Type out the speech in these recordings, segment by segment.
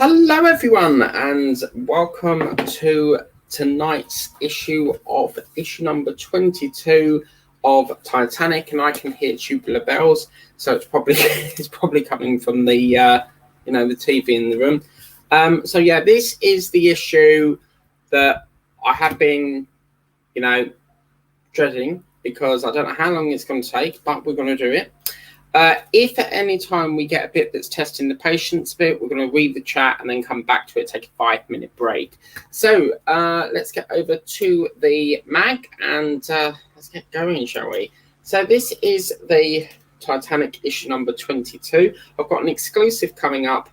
Hello everyone and welcome to tonight's issue number 22 of Titanic, and I can hear tubular bells, so it's probably coming from the the TV in the room. So yeah, this is the issue that I have been dreading because I don't know how long it's going to take, but we're going to do it. If at any time we get a bit that's testing the patience bit, we're going to read the chat and then come back to it, take a 5-minute break. So let's get over to the mag and let's get going, shall we? So this is the Titanic issue number 22. I've got an exclusive coming up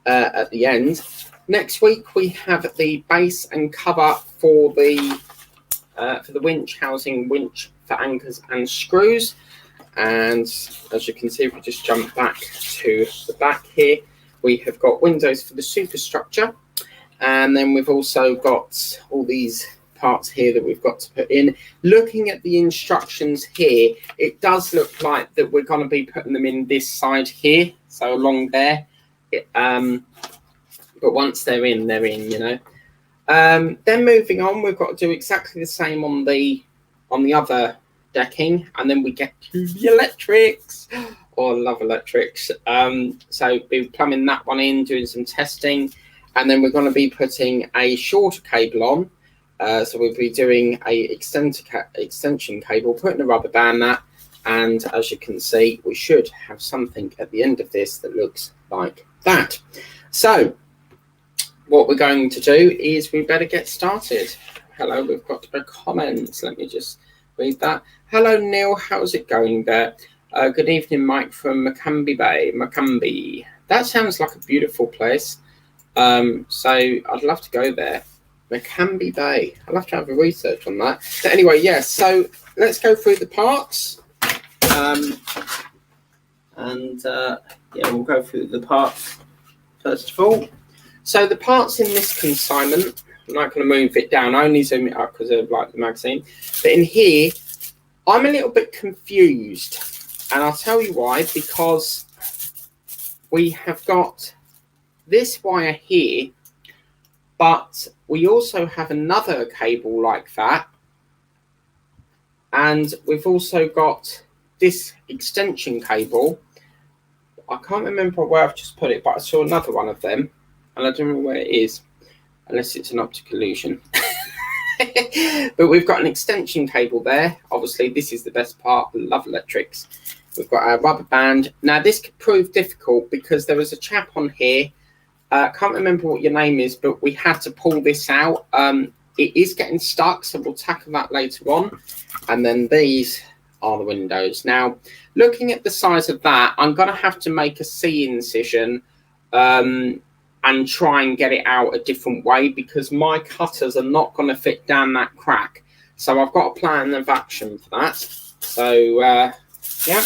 at the end. Next week we have the base and cover for the winch housing, winch for anchors and screws. And as you can see, if we just jump back to the back here, we have got windows for the superstructure. And then we've also got all these parts here that we've got to put in. Looking at the instructions here, it does look like that we're going to be putting them in this side here, so along there. But once they're in, Then moving on, we've got to do exactly the same on the other decking, and then we get to the electrics. Oh, I love electrics. So be plumbing that one in, doing some testing, and then we're going to be putting a shorter cable on. So we'll be doing a extension cable, putting a rubber band that, and as you can see, we should have something at the end of this that looks like that. So what we're going to do is we better get started. Hello, we've got a comment. Let me just read that. Hello, Neil. How's it going there? Good evening, Mike from Macambie Bay. Macambie. That sounds like a beautiful place. So I'd love to go there. Macambie Bay. I'll have to have a research on that. But anyway, yes. So let's go through the parts. We'll go through the parts first of all. So the parts in this consignment, I'm not going to move it down. I only zoom it up because I like the magazine. But in here, I'm a little bit confused. And I'll tell you why. Because we have got this wire here, but we also have another cable like that. And we've also got this extension cable. I can't remember where I've just put it, but I saw another one of them. And I don't know where it is, unless it's an optical illusion. But we've got an extension cable there. Obviously, this is the best part. I love electrics. We've got our rubber band. Now, this could prove difficult because there was a chap on here. I can't remember what your name is, but we had to pull this out. It is getting stuck, so we'll tackle that later on. And then these are the windows. Now, looking at the size of that, I'm going to have to make a C incision and try and get it out a different way because my cutters are not going to fit down that crack. So I've got a plan of action for that. So, yeah.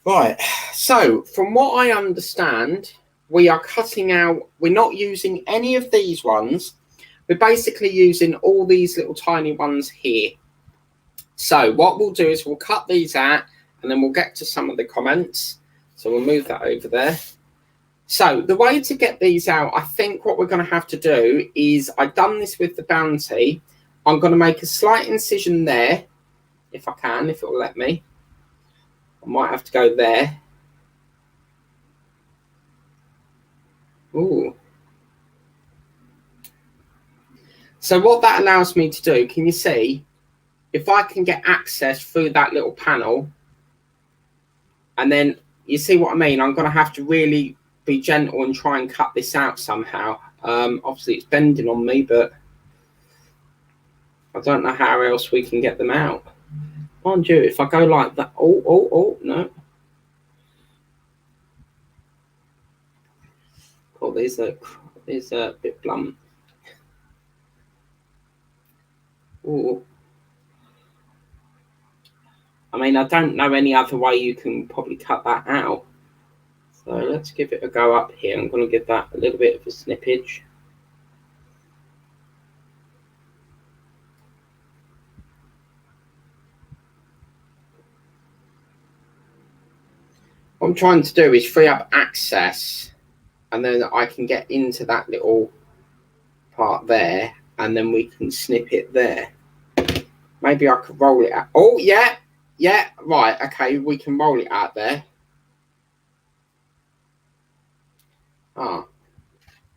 Right. So from what I understand, we are cutting out, we're not using any of these ones. We're basically using all these little tiny ones here. So what we'll do is we'll cut these out and then we'll get to some of the comments. So we'll move that over there. So the way to get these out, I think what we're going to have to do is, I've done this with the Bounty. I'm going to make a slight incision there, if I can, if it will let me. I might have to go there. Ooh. So what that allows me to do, can you see? If I can get access through that little panel, and then you see what I mean? I'm going to have to really be gentle and try and cut this out somehow. Obviously it's bending on me, but I don't know how else we can get them out. Mind you, if I go like that, no. Oh, these are a bit blunt. Ooh. I mean, I don't know any other way you can probably cut that out. So let's give it a go up here. I'm going to give that a little bit of a snippage. What I'm trying to do is free up access and then I can get into that little part there, and then we can snip it there. Maybe I could roll it out. Oh, yeah, right, okay, we can roll it out there. Ah,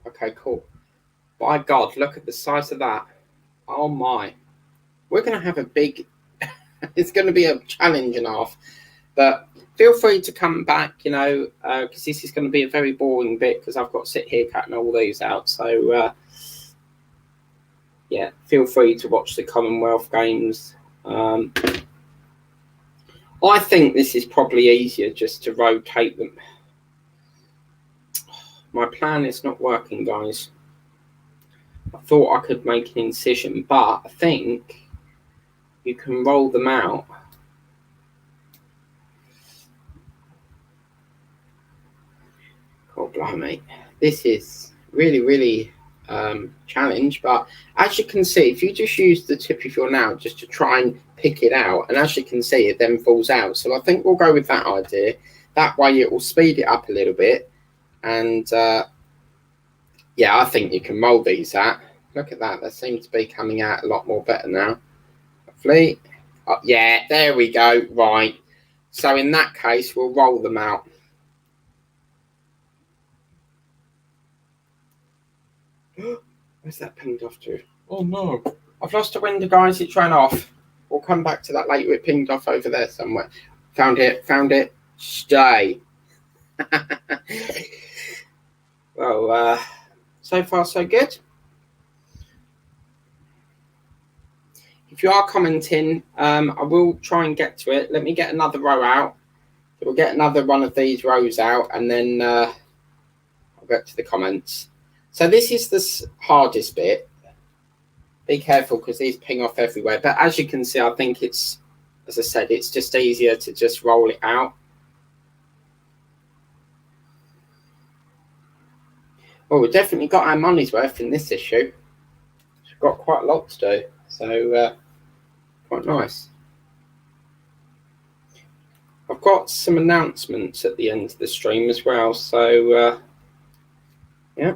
okay, cool. By God, look at the size of that. Oh my. We're going to have a big, it's going to be a challenge and a half. But feel free to come back, you know, because this is going to be a very boring bit because I've got to sit here cutting all these out. So, yeah, feel free to watch the Commonwealth Games. I think this is probably easier just to rotate them. My plan is not working, guys. I thought I could make an incision, but I think you can roll them out. God blimey. This is really challenge, but as you can see, if you just use the tip of your nail just to try and pick it out, and as you can see, it then falls out. So I think we'll go with that idea. That way it will speed it up a little bit. And yeah, I think you can roll these out. Look at that. They seem to be coming out a lot more better now. Hopefully. Oh, yeah, there we go. Right. So in that case, we'll roll them out. Where's that pinged off to? Oh no. I've lost a window, guys. It's ran off. We'll come back to that later. It pinged off over there somewhere. Found it. Stay. Well, so far so good. If you are commenting, I will try and get to it. Let me get another row out. So we'll get another one of these rows out, and then I'll get to the comments. So this is the hardest bit. Be careful because these ping off everywhere. But as you can see, I think it's, as I said, it's just easier to just roll it out. Well, we've definitely got our money's worth in this issue. We've got quite a lot to do. So quite nice. I've got some announcements at the end of the stream as well. So yeah.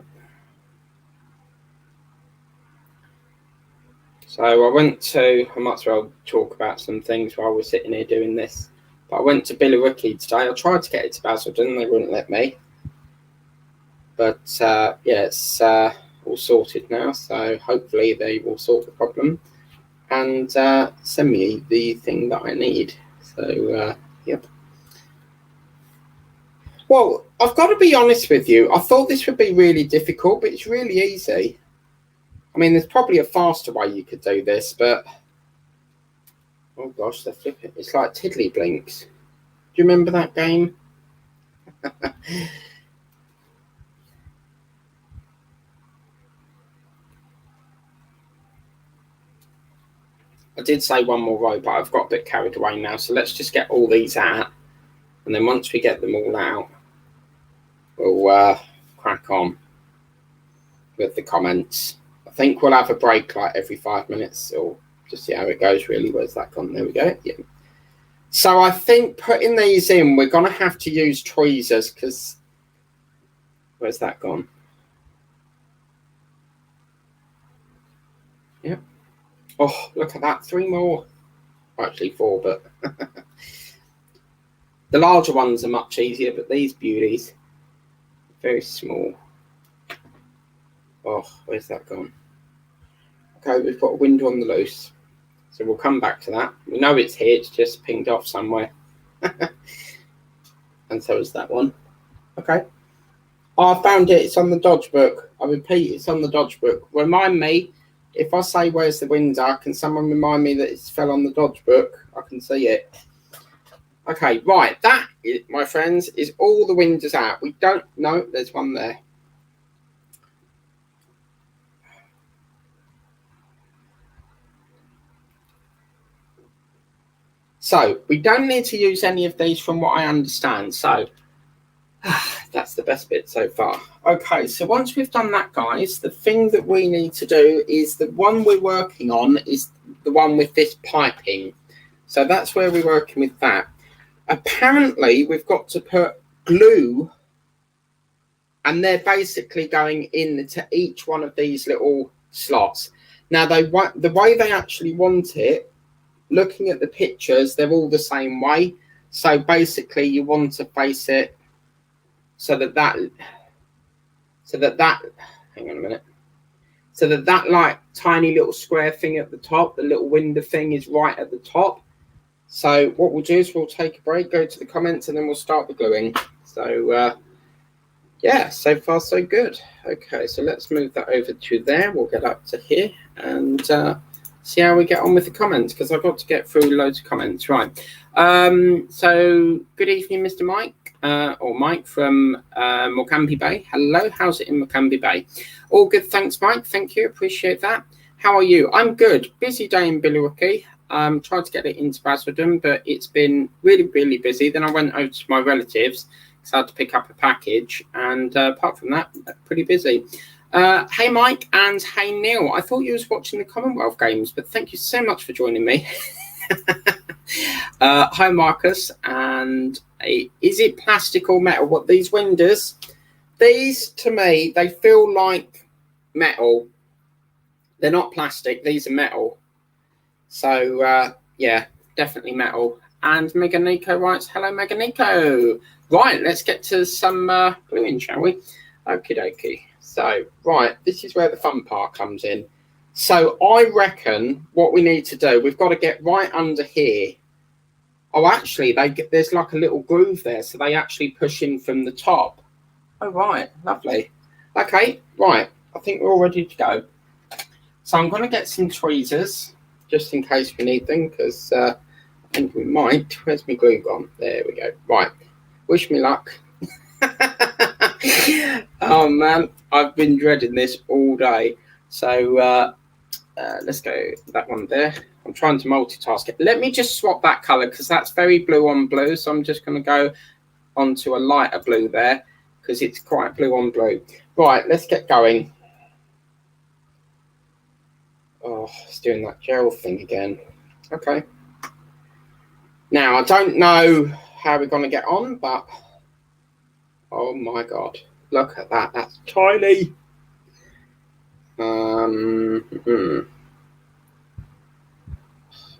So I might as well talk about some things while we're sitting here doing this. But I went to Billericay today. I tried to get it to Basildon. They wouldn't let me. But yeah, it's all sorted now. So hopefully they will sort the problem and send me the thing that I need. So, yep. Well, I've got to be honest with you. I thought this would be really difficult, but it's really easy. I mean, there's probably a faster way you could do this, but oh gosh, they're flipping. It's like Tiddly Blinks. Do you remember that game? I did say one more row, but I've got a bit carried away now. So let's just get all these out. And then once we get them all out, we'll crack on with the comments. I think we'll have a break like every 5 minutes or just see how it goes really. Where's that gone? There we go. Yeah. So I think putting these in, we're going to have to use tweezers because where's that gone? Yeah. Oh, look at that. 3 more. Actually 4, but the larger ones are much easier, but these beauties, very small. Oh, where's that gone? Okay, we've got a window on the loose. So we'll come back to that. We know it's here. It's just pinged off somewhere. And so is that one. Okay. Oh, I found it. It's on the dodge book. I repeat, it's on the dodge book. Remind me, if I say where's the window, can someone remind me that it's fell on the dodge book? I can see it. Okay, right. That, my friends, is all the windows out. We don't know. There's one there. So we don't need to use any of these from what I understand. So that's the best bit so far. Okay, so once we've done that, guys, the thing that we need to do is the one we're working on is the one with this piping. So that's where we're working with that. Apparently, we've got to put glue and they're basically going into each one of these little slots. Now, the way they actually want it, looking at the pictures, they're all the same way. So basically, you want to face it so that hang on a minute, so that like tiny little square thing at the top, the little window thing, is right at the top. So what we'll do is we'll take a break, go to the comments, and then we'll start the gluing. So yeah, so far so good. Okay, so let's move that over to there. We'll get up to here and see how we get on with the comments, because I've got to get through loads of comments. Right. So good evening, Mr. Mike, or Mike from Morecambe Bay. Hello, how's it in Morecambe Bay? All good, thanks, Mike. Thank you, appreciate that. How are you? I'm good. Busy day in Billericay. Tried to get it into Basildon, but it's been really, really busy. Then I went over to my relatives, so I had to pick up a package, and apart from that, pretty busy. Hey Mike, and hey Neil, I thought you was watching the Commonwealth Games, but thank you so much for joining me. Hi Marcus, and is it plastic or metal? What, these windows? These, to me, they feel like metal. They're not plastic, these are metal. So yeah, definitely metal. And Meganico writes, hello Meganico. Right, let's get to some gluing, shall we? Okie dokie. So, right, this is where the fun part comes in. So I reckon what we need to do, we've got to get right under here. Oh, actually, there's like a little groove there, so they actually push in from the top. Oh, right, lovely. Okay, right, I think we're all ready to go. So I'm going to get some tweezers, just in case we need them, because I think we might. Where's my glue gone? There we go. Right, wish me luck. Oh man, I've been dreading this all day. So let's go that one there. I'm trying to multitask it. Let me just swap that color, because that's very blue on blue. So I'm just going to go onto a lighter blue there, because it's quite blue on blue. Right, let's get going. Oh, it's doing that gel thing again. Okay. Now, I don't know how we're going to get on, but oh my God, look at that. That's tiny.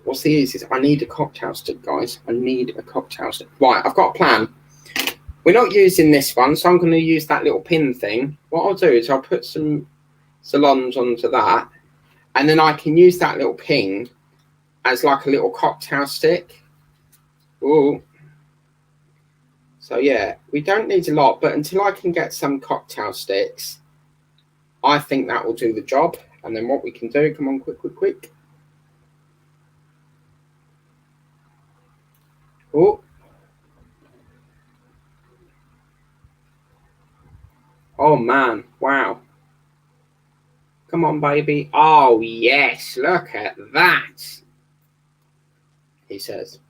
What's the easiest? I need a cocktail stick, guys. I need a cocktail stick. Right, I've got a plan. We're not using this one, so I'm going to use that little pin thing. What I'll do is I'll put some salons onto that, and then I can use that little pin as like a little cocktail stick. Ooh. So yeah, we don't need a lot, but until I can get some cocktail sticks, I think that will do the job. And then what we can do, come on, quick. Oh. Oh man, wow. Come on, baby. Oh yes, look at that, he says.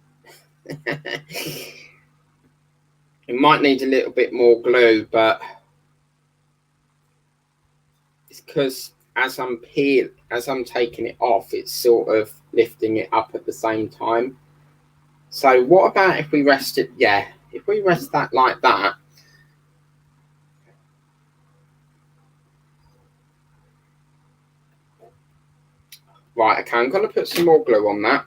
It might need a little bit more glue, but it's because as I'm taking it off, it's sort of lifting it up at the same time. So what about if we rest it? Yeah, if we rest that like that. Right, okay, I'm going to put some more glue on that.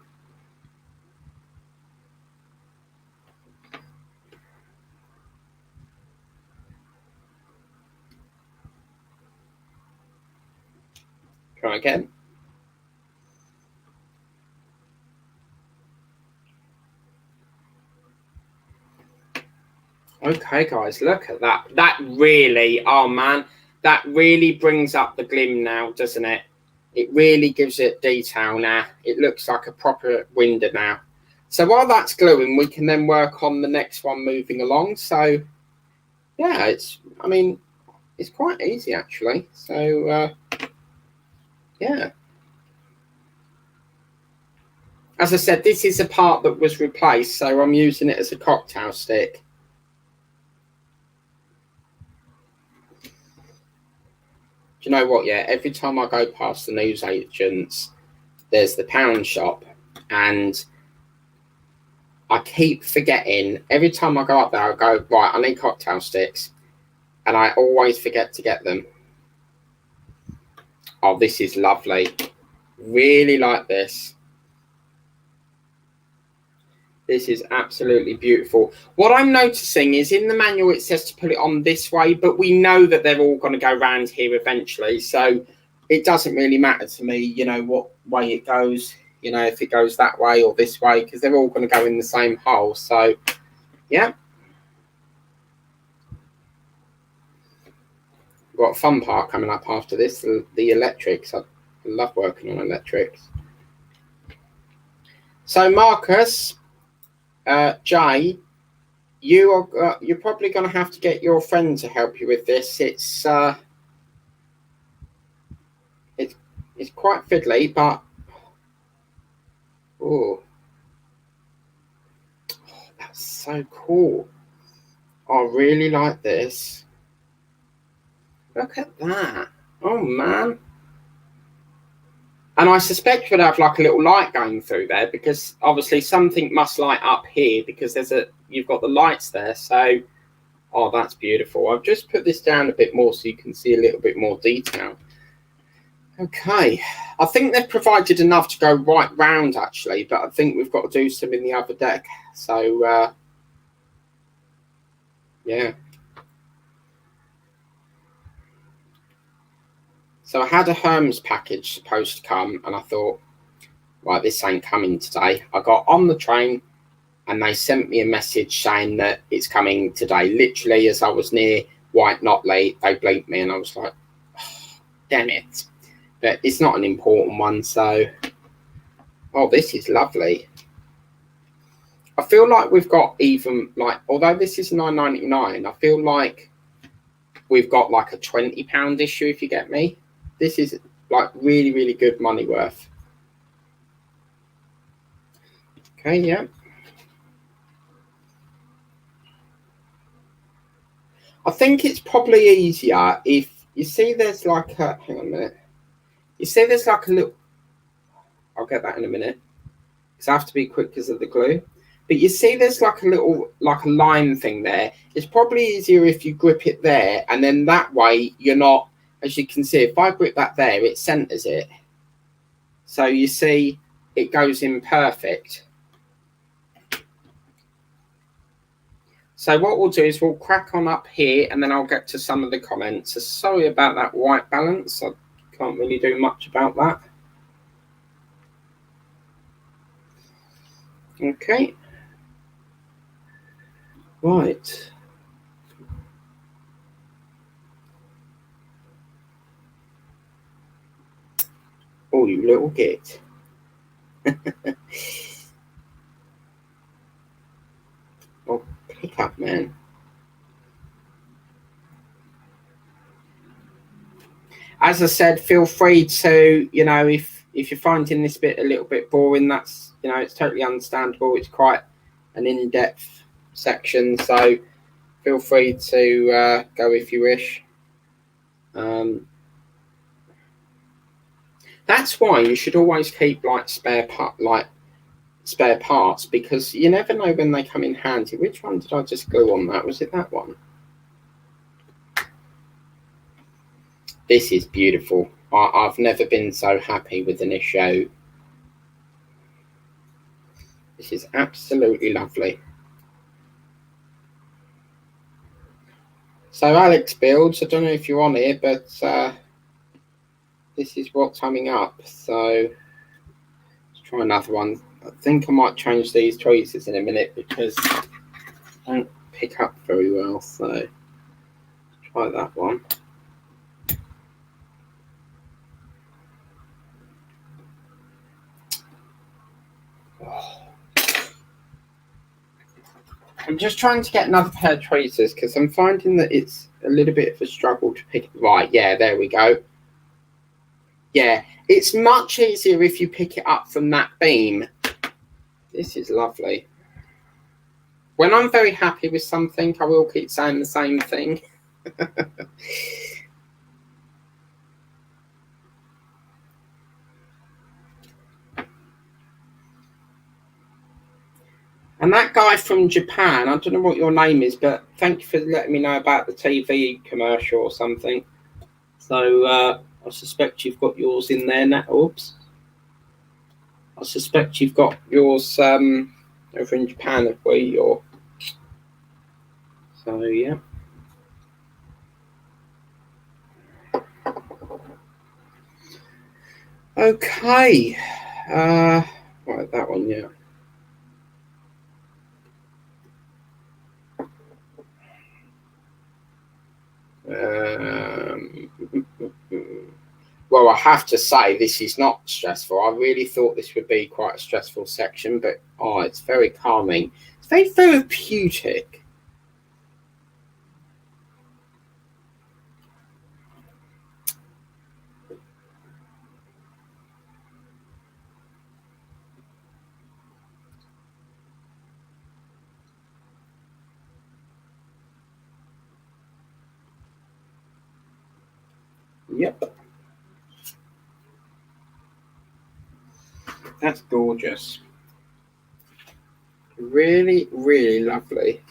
Try again. Okay, guys, look at that. That really, oh man, that really brings up the glim now, doesn't it? It really gives it detail now. It looks like a proper window now. So while that's gluing, we can then work on the next one moving along. So yeah, it's quite easy actually. So yeah. As I said, this is a part that was replaced, so I'm using it as a cocktail stick. Do you know what? Yeah, every time I go past the newsagents, there's the pound shop, and I keep forgetting. Every time I go up there, I go, right, I need cocktail sticks. and I always forget to get them. Oh, this is lovely. Really like this. This is absolutely beautiful. What I'm noticing is in the manual it says to put it on this way, but we know that they're all going to go round here eventually. So it doesn't really matter to me, you know, what way it goes, you know, if it goes that way or this way, because they're all going to go in the same hole. So, yeah. We've got a fun part coming up after this, the electrics. I love working on electrics. So, Marcus, Jay, you're probably going to have to get your friend to help you with this. It's quite fiddly, but oh, that's so cool. I really like this. Look at that. Oh man. And I suspect we'd have like a little light going through there, because obviously something must light up here, because you've got the lights there. So, oh, that's beautiful. I've just put this down a bit more so you can see a little bit more detail. Okay, I think they've provided enough to go right round actually, but I think we've got to do some in the other deck. So, yeah. So I had a Hermes package supposed to come, and I thought, right, this ain't coming today. I got on the train and they sent me a message saying that it's coming today. Literally, as I was near White Notley, they blinked me and I was like, oh, damn it. But it's not an important one, so... Oh, this is lovely. I feel like we've got even, like, although this is $9.99, I feel like we've got like a £20 issue, if you get me. This is like really, really good money worth. Okay, yeah. I think it's probably easier if you see there's like a, hang on a minute. You see there's like a little, I'll get that in a minute, because I have to be quick because of the glue. But you see there's like a little, like a line thing there. It's probably easier if you grip it there, and then that way you're not, as you can see, if I grip that there, it centers it. So you see it goes in perfect. So what we'll do is we'll crack on up here, and then I'll get to some of the comments. So sorry about that white balance. I can't really do much about that. Okay. Right. Oh, you little git. Oh, pick up, man. As I said, feel free to, you know, if you're finding this bit a little bit boring, that's, you know, it's totally understandable. It's quite an in-depth section, so feel free to go if you wish. That's why you should always keep like spare parts, because you never know when they come in handy. Which one did I just glue on that? Was it that one? This is beautiful. I've never been so happy with an issue. This is absolutely lovely. So Alex Builds, I don't know if you're on here, but this is what's coming up. So let's try another one. I think I might change these choices in a minute because I don't pick up very well. So let's try that one. Oh. I'm just trying to get another pair of tweezers because I'm finding that it's a little bit of a struggle to pick. Right, yeah, there we go. Yeah, it's much easier if you pick it up from that beam. This is lovely. When I'm very happy with something, I will keep saying the same thing. And that guy from Japan, I don't know what your name is, but thank you for letting me know about the TV commercial or something. So I suspect you've got yours in there now. Oops. I suspect you've got yours over in Japan, have we? Or so yeah. Okay. Right, that one, yeah. Well, I have to say this is not stressful. I really thought this would be quite a stressful section, but it's very calming. It's very therapeutic. Yep. That's gorgeous. Really, really lovely.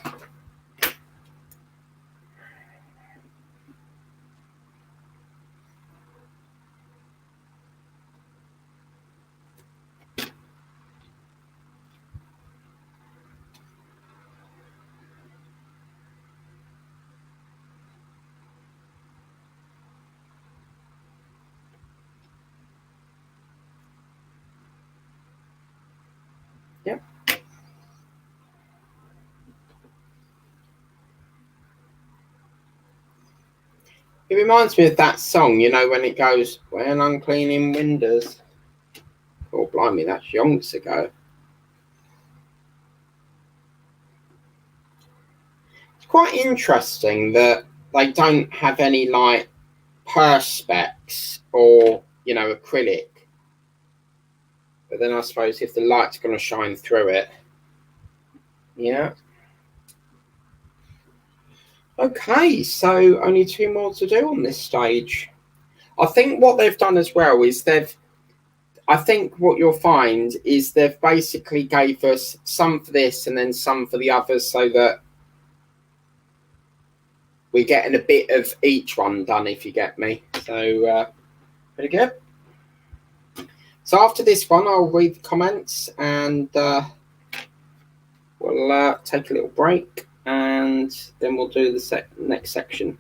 Yep. It reminds me of that song, you know, when it goes, "When I'm cleaning windows." Oh, blimey, that's yonks ago. It's quite interesting that they don't have any, like, perspex or, you know, acrylic. But then I suppose if the light's going to shine through it. Yeah. Okay, so only 2 more to do on this stage. I think what they've done as well is I think what you'll find is they've basically gave us some for this and then some for the others so that we're getting a bit of each one done, if you get me. So, pretty good. So after this one, I'll read the comments and we'll take a little break and then we'll do the next section.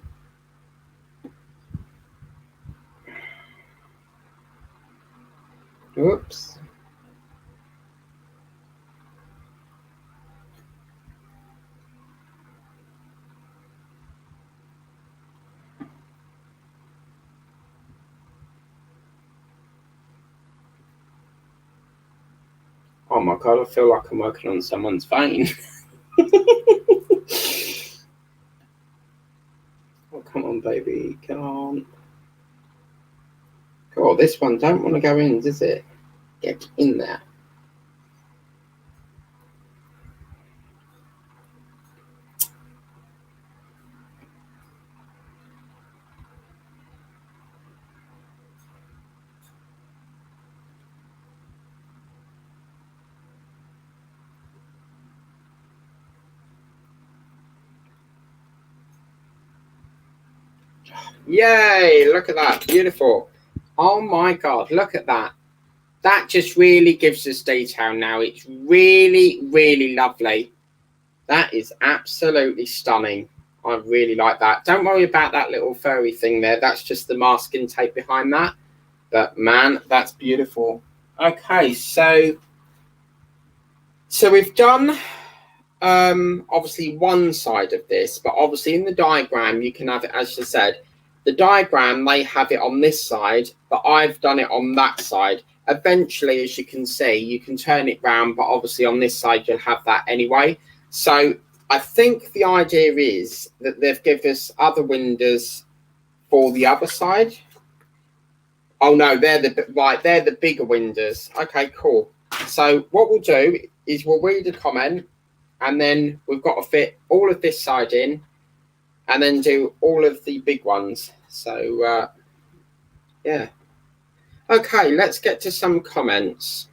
Whoops. Oh my god, I feel like I'm working on someone's vein. Oh, come on, baby. Come on. God, this one don't want to go in, does it? Get in there. Yay, look at that. Beautiful. Oh my god, look at that. That just really gives us detail now. It's really, really lovely. That is absolutely stunning. I really like that. Don't worry about that little furry thing there. That's just the masking tape behind that. But man, that's beautiful. Okay, so we've done obviously one side of this, but obviously in the diagram you can have it, as you said, the diagram they have it on this side, but I've done it on that side. Eventually, as you can see, you can turn it round, but obviously on this side you'll have that anyway. So I think the idea is that they've given us other windows for the other side. Oh no, they're the bigger windows. Okay, cool. So what we'll do is we'll read a comment and then we've got to fit all of this side in and then do all of the big ones. So yeah. Okay, let's get to some comments.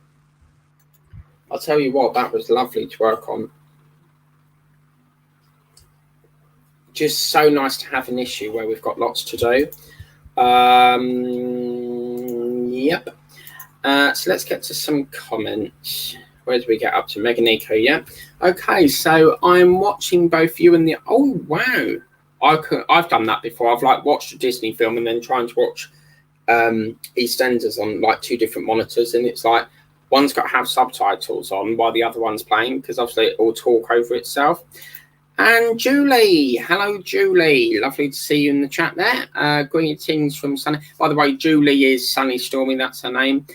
I'll tell you what, that was lovely to work on. Just so nice to have an issue where we've got lots to do. Yep. So let's get to some comments. Where did we get up to? Meganiko, yeah. Okay, so I'm watching both you and the. Oh wow, I've done that before. I've like watched a Disney film and then trying to watch EastEnders on like two different monitors, and it's like one's got to have subtitles on while the other one's playing because obviously it will talk over itself. And Julie, hello Julie, lovely to see you in the chat there. Greetings from Sunny. By the way, Julie is Sunny Stormy, that's her name.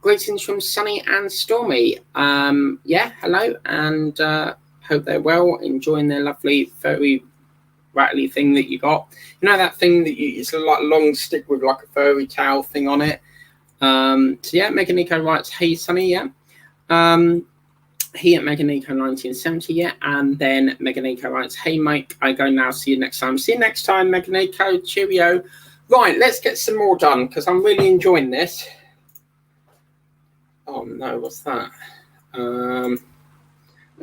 Greetings from Sunny and Stormy. Yeah, hello, and hope they're well, enjoying their lovely furry rattly thing that you got. You know that thing that it's like a long stick with like a furry tail thing on it. So yeah, Megan Nico writes, hey Sunny, yeah. He at Megan Nico 1970, yeah. And then Megan Nico writes, hey Mike, I go now, see you next time. See you next time, Megan Nico, cheerio. Right, let's get some more done because I'm really enjoying this. Oh no, what's that? I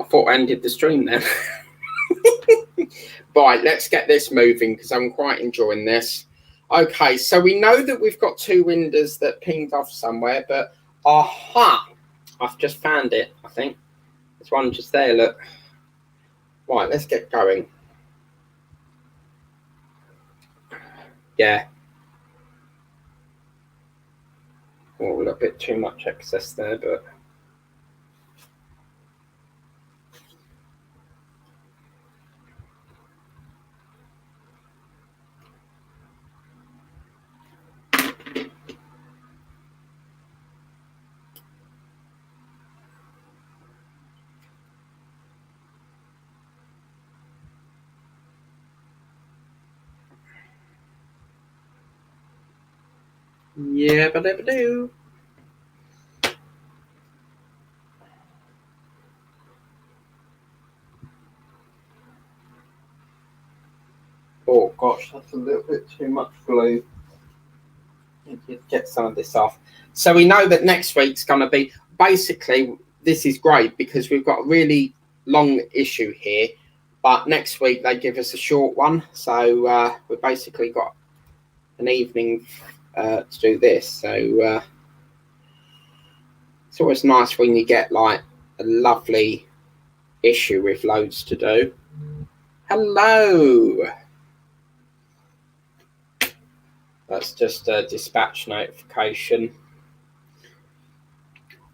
thought I ended the stream then. Right, let's get this moving because I'm quite enjoying this. Okay, so we know that we've got two windows that pinged off somewhere, but aha, I've just found it, I think. There's one just there, look. Right, let's get going. Yeah. Oh, a little bit too much excess there, but... yeah, but do. Oh gosh, that's a little bit too much glue. Get some of this off. So we know that next week's going to be basically, this is great because we've got a really long issue here, but next week they give us a short one. So we've basically got an evening to do this. So it's always nice when you get like a lovely issue with loads to do. Hello. That's just a dispatch notification.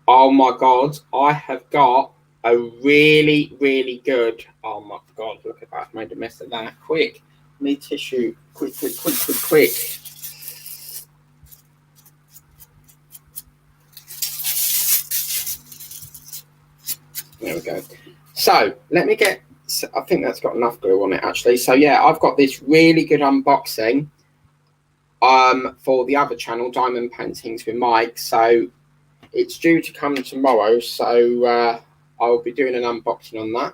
Oh my God, I have got a really, really good. Oh my God, look at that. I've made a mess of that. Quick. Need tissue. Quick. There we go. So let me get, I think that's got enough glue on it actually. So yeah, I've got this really good unboxing for the other channel, Diamond Paintings with Mike. So it's due to come tomorrow. So I'll be doing an unboxing on that.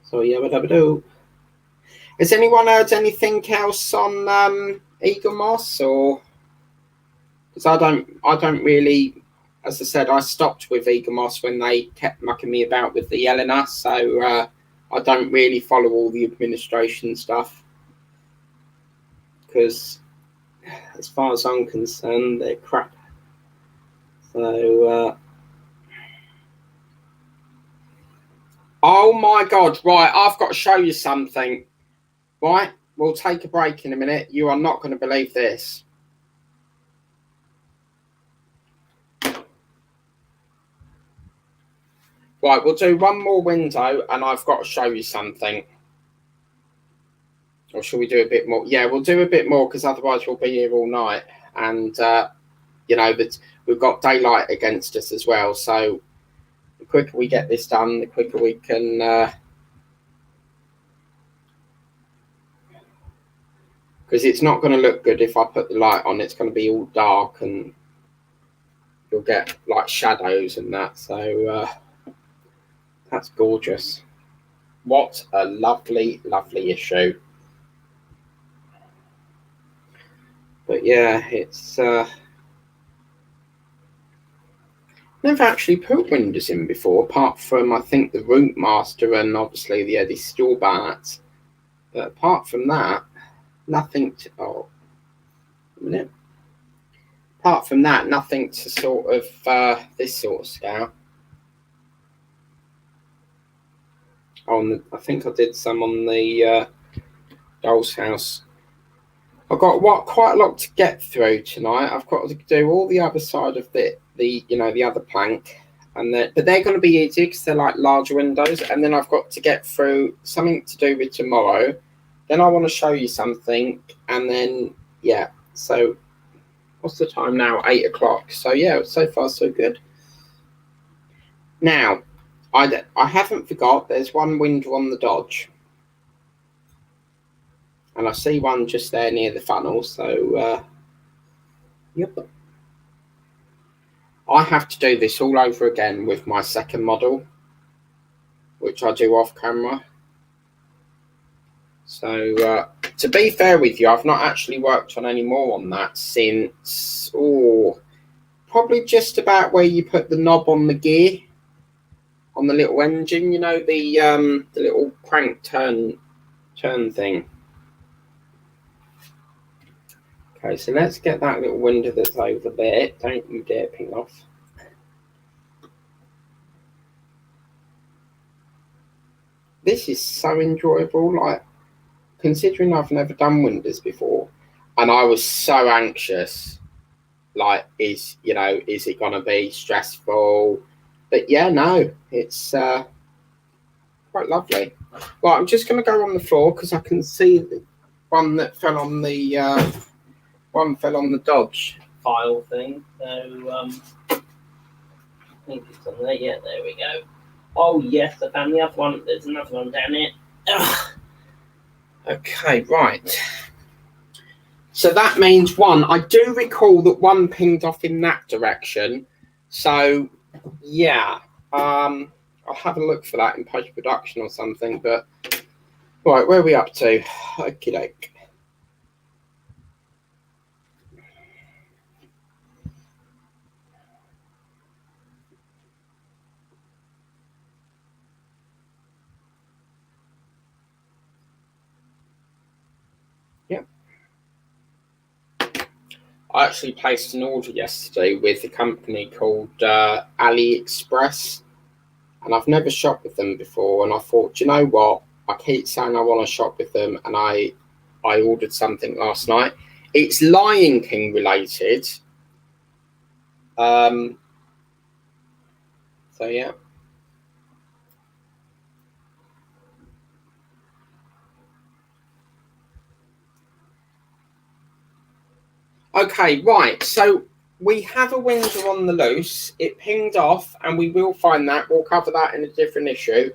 So yeah, what has anyone heard anything else on Eagle Moss, or because I don't really, as I said, I stopped with Eagle Moss when they kept mucking me about with the Elena, so I don't really follow all the administration stuff because, as far as I'm concerned, they're crap. So, oh my God! Right, I've got to show you something. Right, we'll take a break in a minute. You are not going to believe this. Right, we'll do one more window and I've got to show you something. Or shall we do a bit more? Yeah, we'll do a bit more because otherwise we'll be here all night. And, you know, but we've got daylight against us as well. So the quicker we get this done, the quicker we can... because it's not going to look good if I put the light on. It's going to be all dark and you'll get like shadows and that. So that's gorgeous. What a lovely, lovely issue. But yeah, it's Never actually put windows in before, apart from, I think, the Root Master and obviously the Eddie Stillbart. But apart from that, nothing to... Oh, a minute. Apart from that, nothing to sort of this sort of scale. I think I did some on the Doll's House. I've got quite a lot to get through tonight. I've got to do all the other side of the the other plank, but they're going to be easy because they're like larger windows. And then I've got to get through something to do with tomorrow. Then I want to show you something, and then yeah. So what's the time now? 8 o'clock. So yeah, so far so good. Now, I haven't forgot. There's one window on the Dodge. And I see one just there near the funnel, so yep. I have to do this all over again with my second model, which I do off camera. So to be fair with you, I've not actually worked on any more on that since probably just about where you put the knob on the gear on the little engine, you know, the little crank turn thing. Okay, so let's get that little window that's over there. Don't you dare ping off. This is so enjoyable, like, considering I've never done windows before, and I was so anxious, like, is it going to be stressful? But yeah, no, it's quite lovely. Right, I'm just going to go on the floor because I can see the one that fell on the Dodge file thing. So I think it's on there. Yeah, there we go. Oh yes, I found the other one. There's another one down here. Ugh. Okay, right. So that means one. I do recall that one pinged off in that direction. So yeah, I'll have a look for that in post-production or something. But right, where are we up to? Okie doke. Yep. I actually placed an order yesterday with a company called AliExpress, and I've never shopped with them before. And I thought, you know what? I keep saying I want to shop with them, and I ordered something last night. It's Lion King related. So yeah. Okay, right. So we have a window on the loose. It pinged off, and we will find that. We'll cover that in a different issue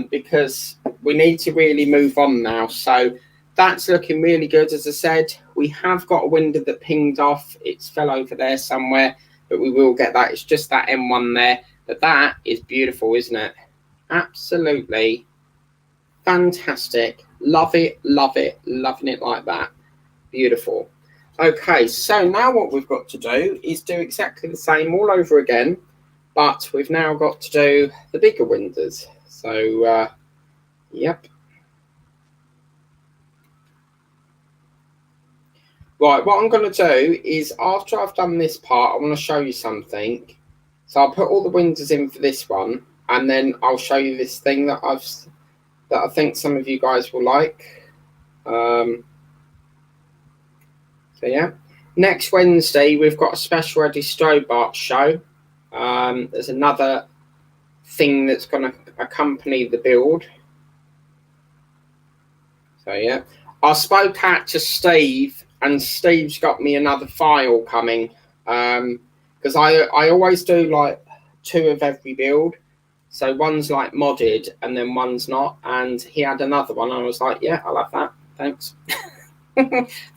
because we need to really move on now. So that's looking really good. As I said, we have got a window that pinged off. It's fell over there somewhere, but we will get that. It's just that M1 there. But that is beautiful, isn't it? Absolutely fantastic. Love it, love it, loving it like that. Beautiful. Okay, so now what we've got to do is do exactly the same all over again, but we've now got to do the bigger windows. So, yep. Right, what I'm going to do is after I've done this part, I want to show you something. So I'll put all the windows in for this one, and then I'll show you this thing that I think some of you guys will like. So yeah, next Wednesday we've got a special Eddie Stobart show. There's another thing that's going to accompany the build. So yeah, I spoke out to Steve, and Steve's got me another file coming because I always do like 2 of every build. So one's like modded and then one's not, and he had another one. I was like, yeah, I'll have that. Thanks.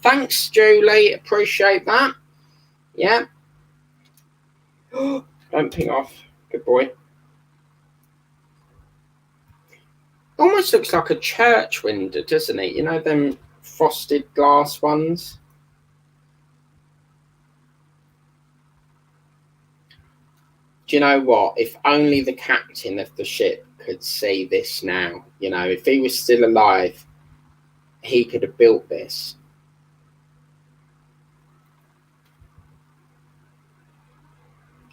Thanks, Julie. Appreciate that. Yeah. Don't ping off. Good boy. Almost looks like a church window, doesn't it? You know, them frosted glass ones. Do you know what? If only the captain of the ship could see this now. You know, if he was still alive, he could have built this.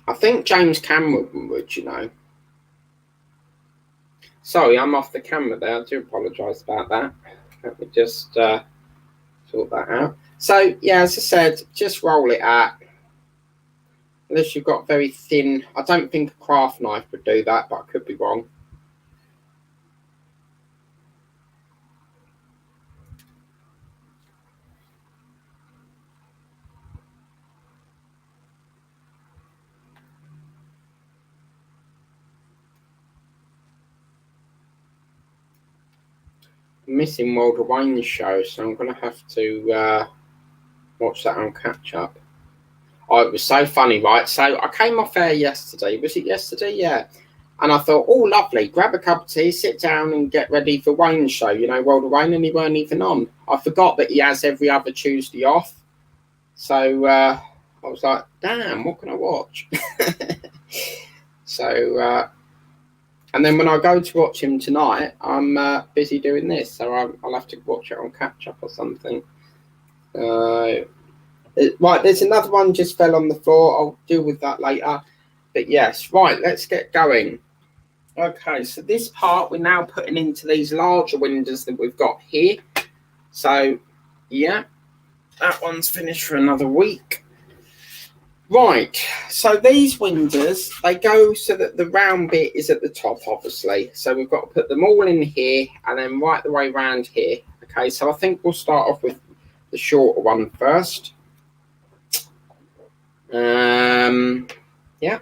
I think James Cameron would, you know. Sorry, I'm off the camera there. I do apologise about that. Let me just sort that out. So, yeah, as I said, just roll it out. Unless you've got very thin... I don't think a craft knife would do that, but I could be wrong. I'm missing World of Wayne show, so I'm going to have to watch that on catch up. Oh, it was so funny, right? So I came off air yesterday. Was it yesterday? Yeah. And I thought, oh, lovely. Grab a cup of tea, sit down and get ready for Wayne's show, you know, World of Wayne, and he weren't even on. I forgot that he has every other Tuesday off. So I was like, damn, what can I watch? So, and then when I go to watch him tonight, I'm busy doing this. So I'll have to watch it on catch up or something. Right, there's another one just fell on the floor. I'll deal with that later. But yes, right, let's get going. Okay, so this part we're now putting into these larger windows that we've got here. So, yeah, that one's finished for another week. Right, so these windows, they go so that the round bit is at the top, obviously. So we've got to put them all in here and then right the way around here. Okay, so I think we'll start off with the shorter one first. Yeah.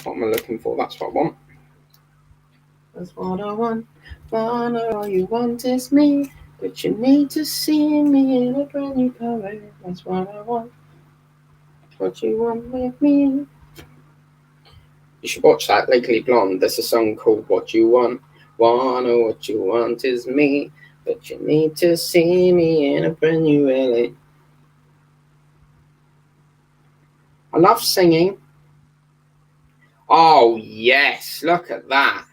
What am I looking for? That's what I want. That's what I want. All you want is me, but you need to see me in a brand new color. That's what I want. What you want with me. You should watch that, Legally Blonde. There's a song called What You Want. Wanna what you want is me, but you need to see me in a brand new LA. I love singing. Oh, yes. Look at that.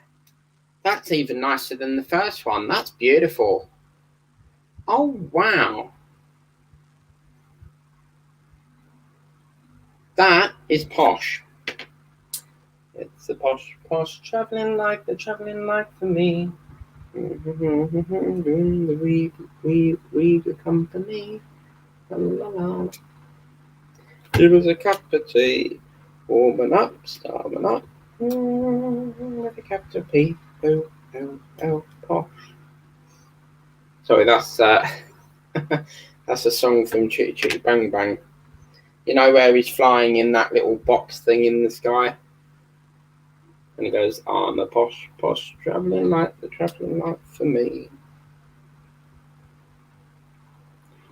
That's even nicer than the first one. That's beautiful. Oh, wow. That is posh. It's a posh traveling life, the traveling life for me. We the company. La, la, la. It was a cup of tea, warming up, starving up, with a capital P. Posh. Sorry, that's that's a song from Chitty Chitty Bang Bang. You know where he's flying in that little box thing in the sky? And he goes, I'm a posh travelling light, the travelling light for me.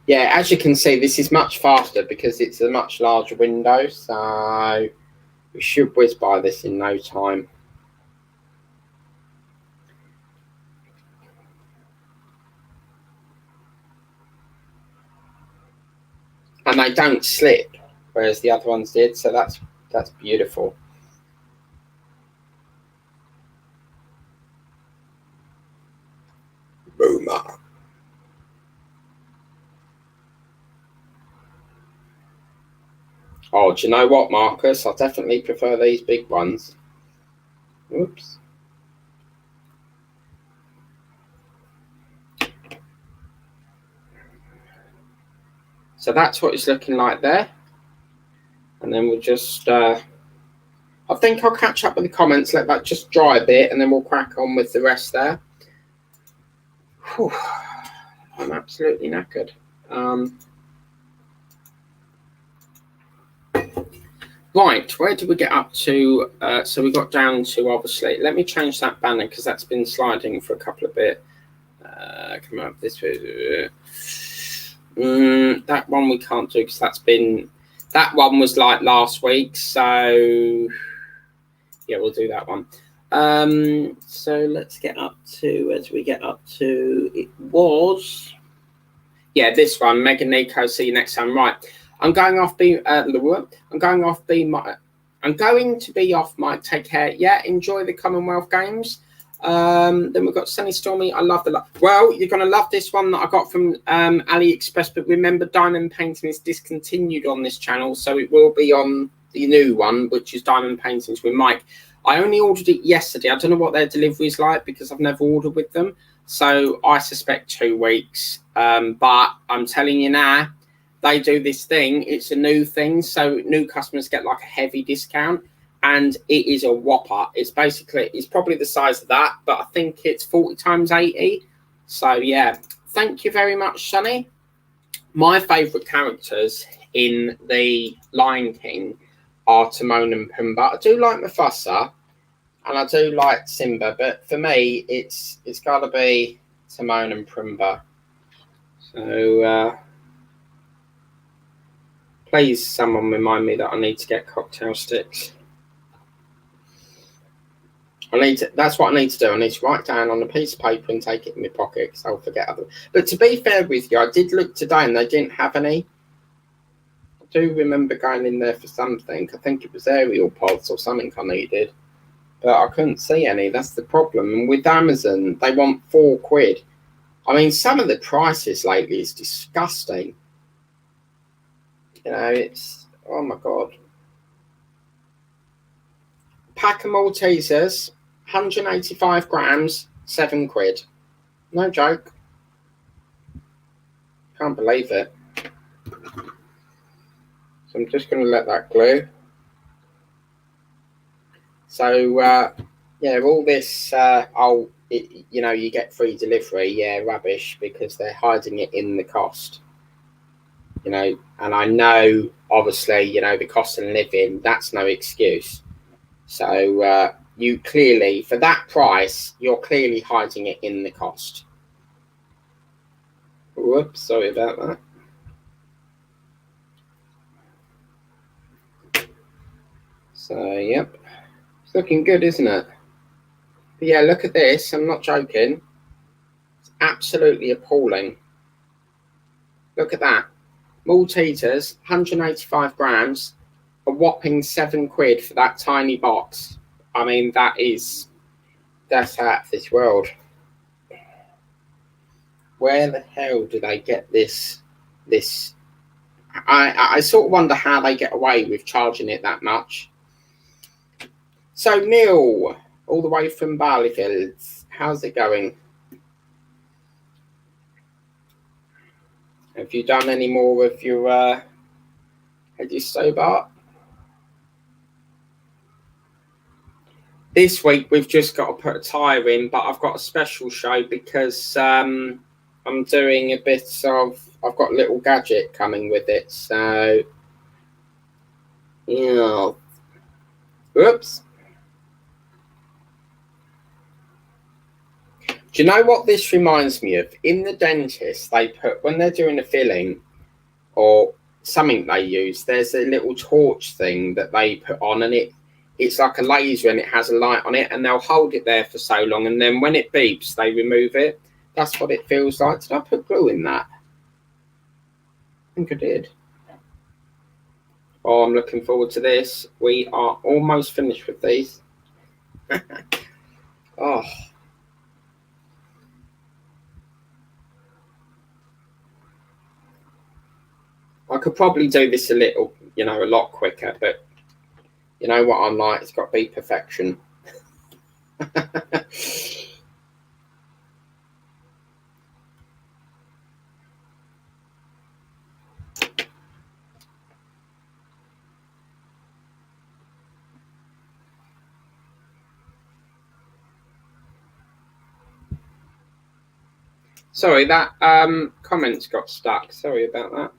Yeah, as you can see, this is much faster because it's a much larger window, so we should whiz by this in no time. And they don't slip, whereas the other ones did, so that's beautiful. Boomer. Oh, do you know what, Marcus? I definitely prefer these big ones. Oops. So that's what it's looking like there. And then we'll just, I think I'll catch up with the comments, let that just dry a bit, and then we'll crack on with the rest there. Whew. I'm absolutely knackered. Right, where did we get up to? So we got down to, obviously, let me change that banner because that's been sliding for a couple of bit. Come up this way. That one we can't do because that one was like last week. So yeah, we'll do that one. So let's get up to, as we get up to, it was, yeah, this one, Megan Nico, see you next time. Right. I'm going off B I'm going to be off mic. Take care. Yeah, enjoy the Commonwealth Games. Then we've got Sunny Stormy. I love the well, you're going to love this one that I got from AliExpress. But remember, diamond painting is discontinued on this channel, so it will be on the new one, which is diamond paintings with Mike. I only ordered it yesterday. I don't know what their delivery is like because I've never ordered with them. So I suspect 2 weeks. But I'm telling you now, they do this thing. It's a new thing. So new customers get like a heavy discount. And it is a whopper. It's basically, it's probably the size of that. But I think it's 40 times 80. So yeah, thank you very much, Sonny. My favourite characters in the Lion King are Timon and Pumbaa. I do like Mufasa and I do like Simba, but for me, it's got to be Timon and Pumbaa. So please, someone remind me that I need to get cocktail sticks. That's what I need to do. I need to write down on a piece of paper and take it in my pocket because I'll forget other. But to be fair with you, I did look today and they didn't have any. I do remember going in there for something. I think it was aerial pods or something I needed. But I couldn't see any. That's the problem. And with Amazon, they want £4. I mean, some of the prices lately is disgusting. You know, it's, oh my God. Pack of Maltesers, 185 grams, £7. No joke. Can't believe it. So I'm just going to let that glue. So, yeah, all this, you know, you get free delivery. Yeah, rubbish, because they're hiding it in the cost. You know, and I know, obviously, you know, the cost of living, that's no excuse. So, you clearly, for that price, you're clearly hiding it in the cost. Whoops, sorry about that. So, yep. It's looking good, isn't it? But yeah, look at this. I'm not joking. It's absolutely appalling. Look at that. Maltesers, 185 grams, a whopping £7 for that tiny box. I mean, that's out of this world. Where the hell do they get this? I sort of wonder how they get away with charging it that much. So Neil, all the way from Barleyfields, how's it going? Have you done any more of your Hedgie Stobart? This week we've just got to put a tyre in, but I've got a special show because I'm doing a bit of, I've got a little gadget coming with it. So, you know, oops. Do you know what this reminds me of? In the dentist, they put, when they're doing a filling or something they use, there's a little torch thing that they put on, and it's like a laser and it has a light on it, and they'll hold it there for so long, and then when it beeps, they remove it. That's what it feels like. Did I put glue in that? I think I did. Oh, I'm looking forward to this. We are almost finished with these. Oh. I could probably do this a little, you know, a lot quicker, but you know what I'm like, it's got to be perfection. Sorry, that comments got stuck. Sorry about that.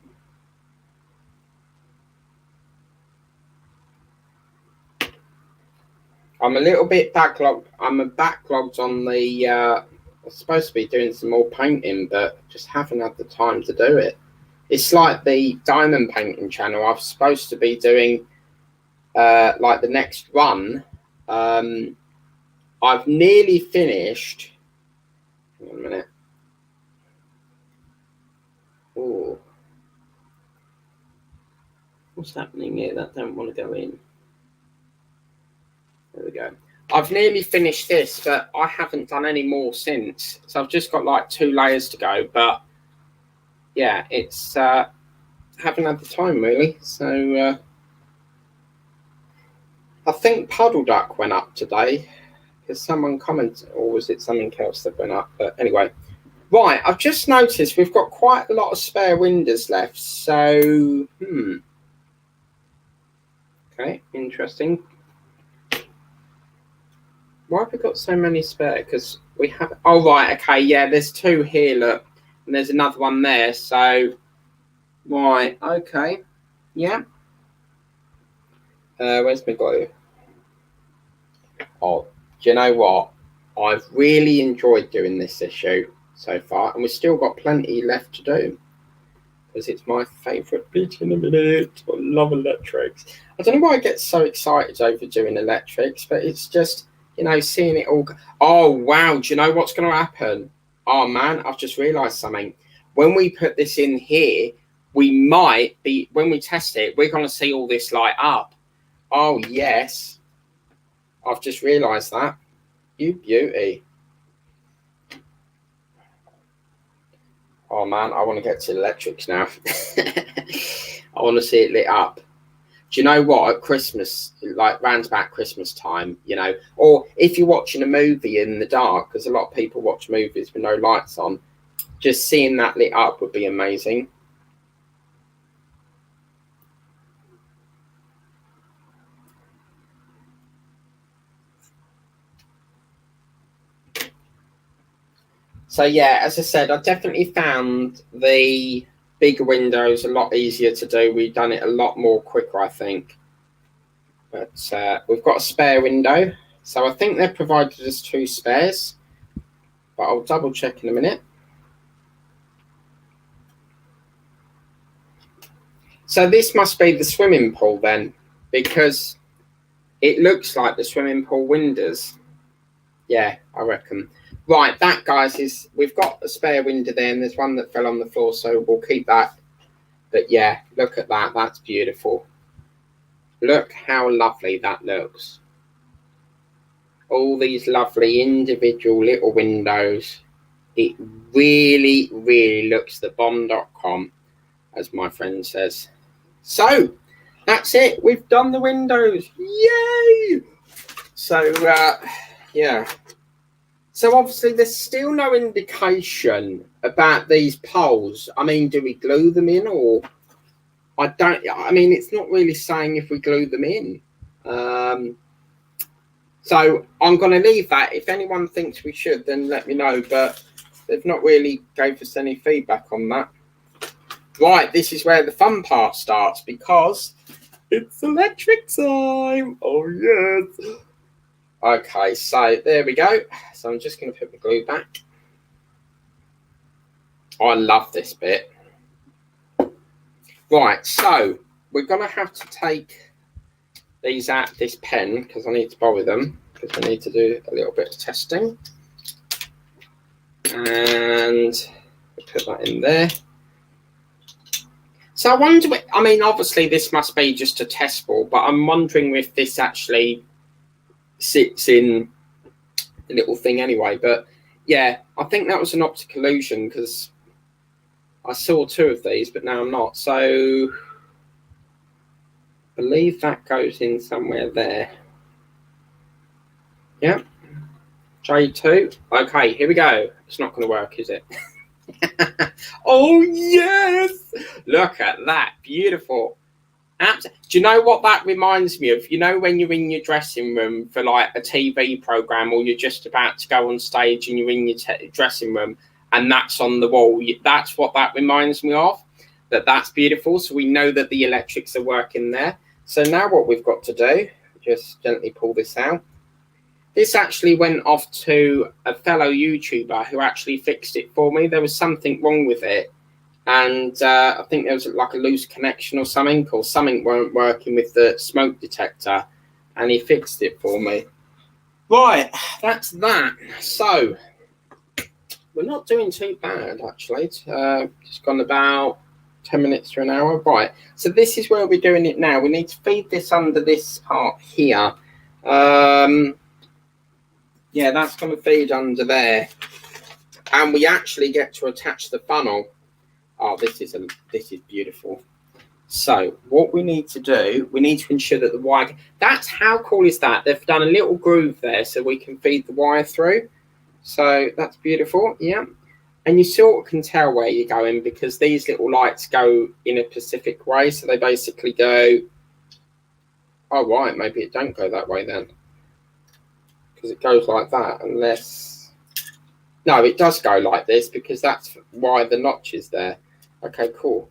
I'm a little bit backlogged. I'm backlogged on the. I'm supposed to be doing some more painting, but just haven't had the time to do it. It's like the diamond painting channel. I'm supposed to be doing like the next run. I've nearly finished. Hang on a minute. Oh, what's happening here? That don't want to go in. I've nearly finished this, but I haven't done any more since. So I've just got like 2 layers to go. But yeah, it's haven't had the time really. So I think Puddle Duck went up today because someone commented, or was it something else that went up? But anyway, right. I've just noticed we've got quite a lot of spare windows left. So okay, interesting. Why have we got so many spare? Because we have... Oh, right. Okay, yeah, there's 2 here, look. And there's another one there. So, right. Okay. Yeah. Where's my glue? Oh, do you know what? I've really enjoyed doing this issue so far. And we've still got plenty left to do. Because it's my favourite bit in a minute. I love electrics. I don't know why I get so excited over doing electrics. But it's just... You know, seeing it all. Oh, wow. Do you know what's going to happen? Oh, man, I've just realised something. When we put this in here, we might be, when we test it, we're going to see all this light up. Oh, yes. I've just realised that. You beauty. Oh, man, I want to get to electrics now. I want to see it lit up. Do you know what, at Christmas, like round about Christmas time, you know, or if you're watching a movie in the dark, because a lot of people watch movies with no lights on, just seeing that lit up would be amazing. So yeah, as I said, I definitely found the bigger windows a lot easier to do. We've done it a lot more quicker, I think. But we've got a spare window. So I think they've provided us 2 spares. But I'll double check in a minute. So this must be the swimming pool then, because it looks like the swimming pool windows. Yeah, I reckon. Right, that, guys, is... We've got a spare window there, and there's one that fell on the floor, so we'll keep that. But yeah, look at that. That's beautiful. Look how lovely that looks. All these lovely individual little windows. It really, really looks the bomb.com, as my friend says. So, that's it. We've done the windows. Yay! So, yeah. So, obviously, there's still no indication about these poles. I mean, do we glue them in or... I mean, it's not really saying if we glue them in. So I'm going to leave that. If anyone thinks we should, then let me know. But they've not really gave us any feedback on that. Right, this is where the fun part starts because it's electric time. Oh, yes. Okay, so there we go. So I'm just going to put the glue back. I love this bit. Right, so we're going to have to take these out of this pen because I need to borrow them because we need to do a little bit of testing. And put that in there. So I wonder, I mean, obviously this must be just a test ball, but I'm wondering if this actually sits in the little thing anyway. But yeah, I think that was an optical illusion because I saw 2 of these, but now I'm not. So I believe that goes in somewhere there. Yeah. J2. Okay, here we go. It's not going to work, is it? Oh, yes. Look at that. Beautiful. Do you know what that reminds me of? You know when you're in your dressing room for like a TV program or you're just about to go on stage and you're in your dressing room and that's on the wall. That's what that reminds me of. That's beautiful. So we know that the electrics are working there. So now what we've got to do, just gently pull this out. This actually went off to a fellow YouTuber who actually fixed it for me. There was something wrong with it. And I think there was like a loose connection or something weren't working with the smoke detector. And he fixed it for me. Right, that's that. So, we're not doing too bad, actually. Just gone about 10 minutes to an hour. Right, so this is where we're doing it now. We need to feed this under this part here. Yeah, that's going to feed under there. And we actually get to attach the funnel. Oh, this is beautiful. So what we need to do, we need to ensure that the wire, that's how cool is that? They've done a little groove there so we can feed the wire through. So that's beautiful, yeah. And you sort of can tell where you're going because these little lights go in a specific way. So they basically go, oh, right, maybe it don't go that way then. Because it goes like that unless, no, it does go like this because that's why the notch is there. Okay, cool.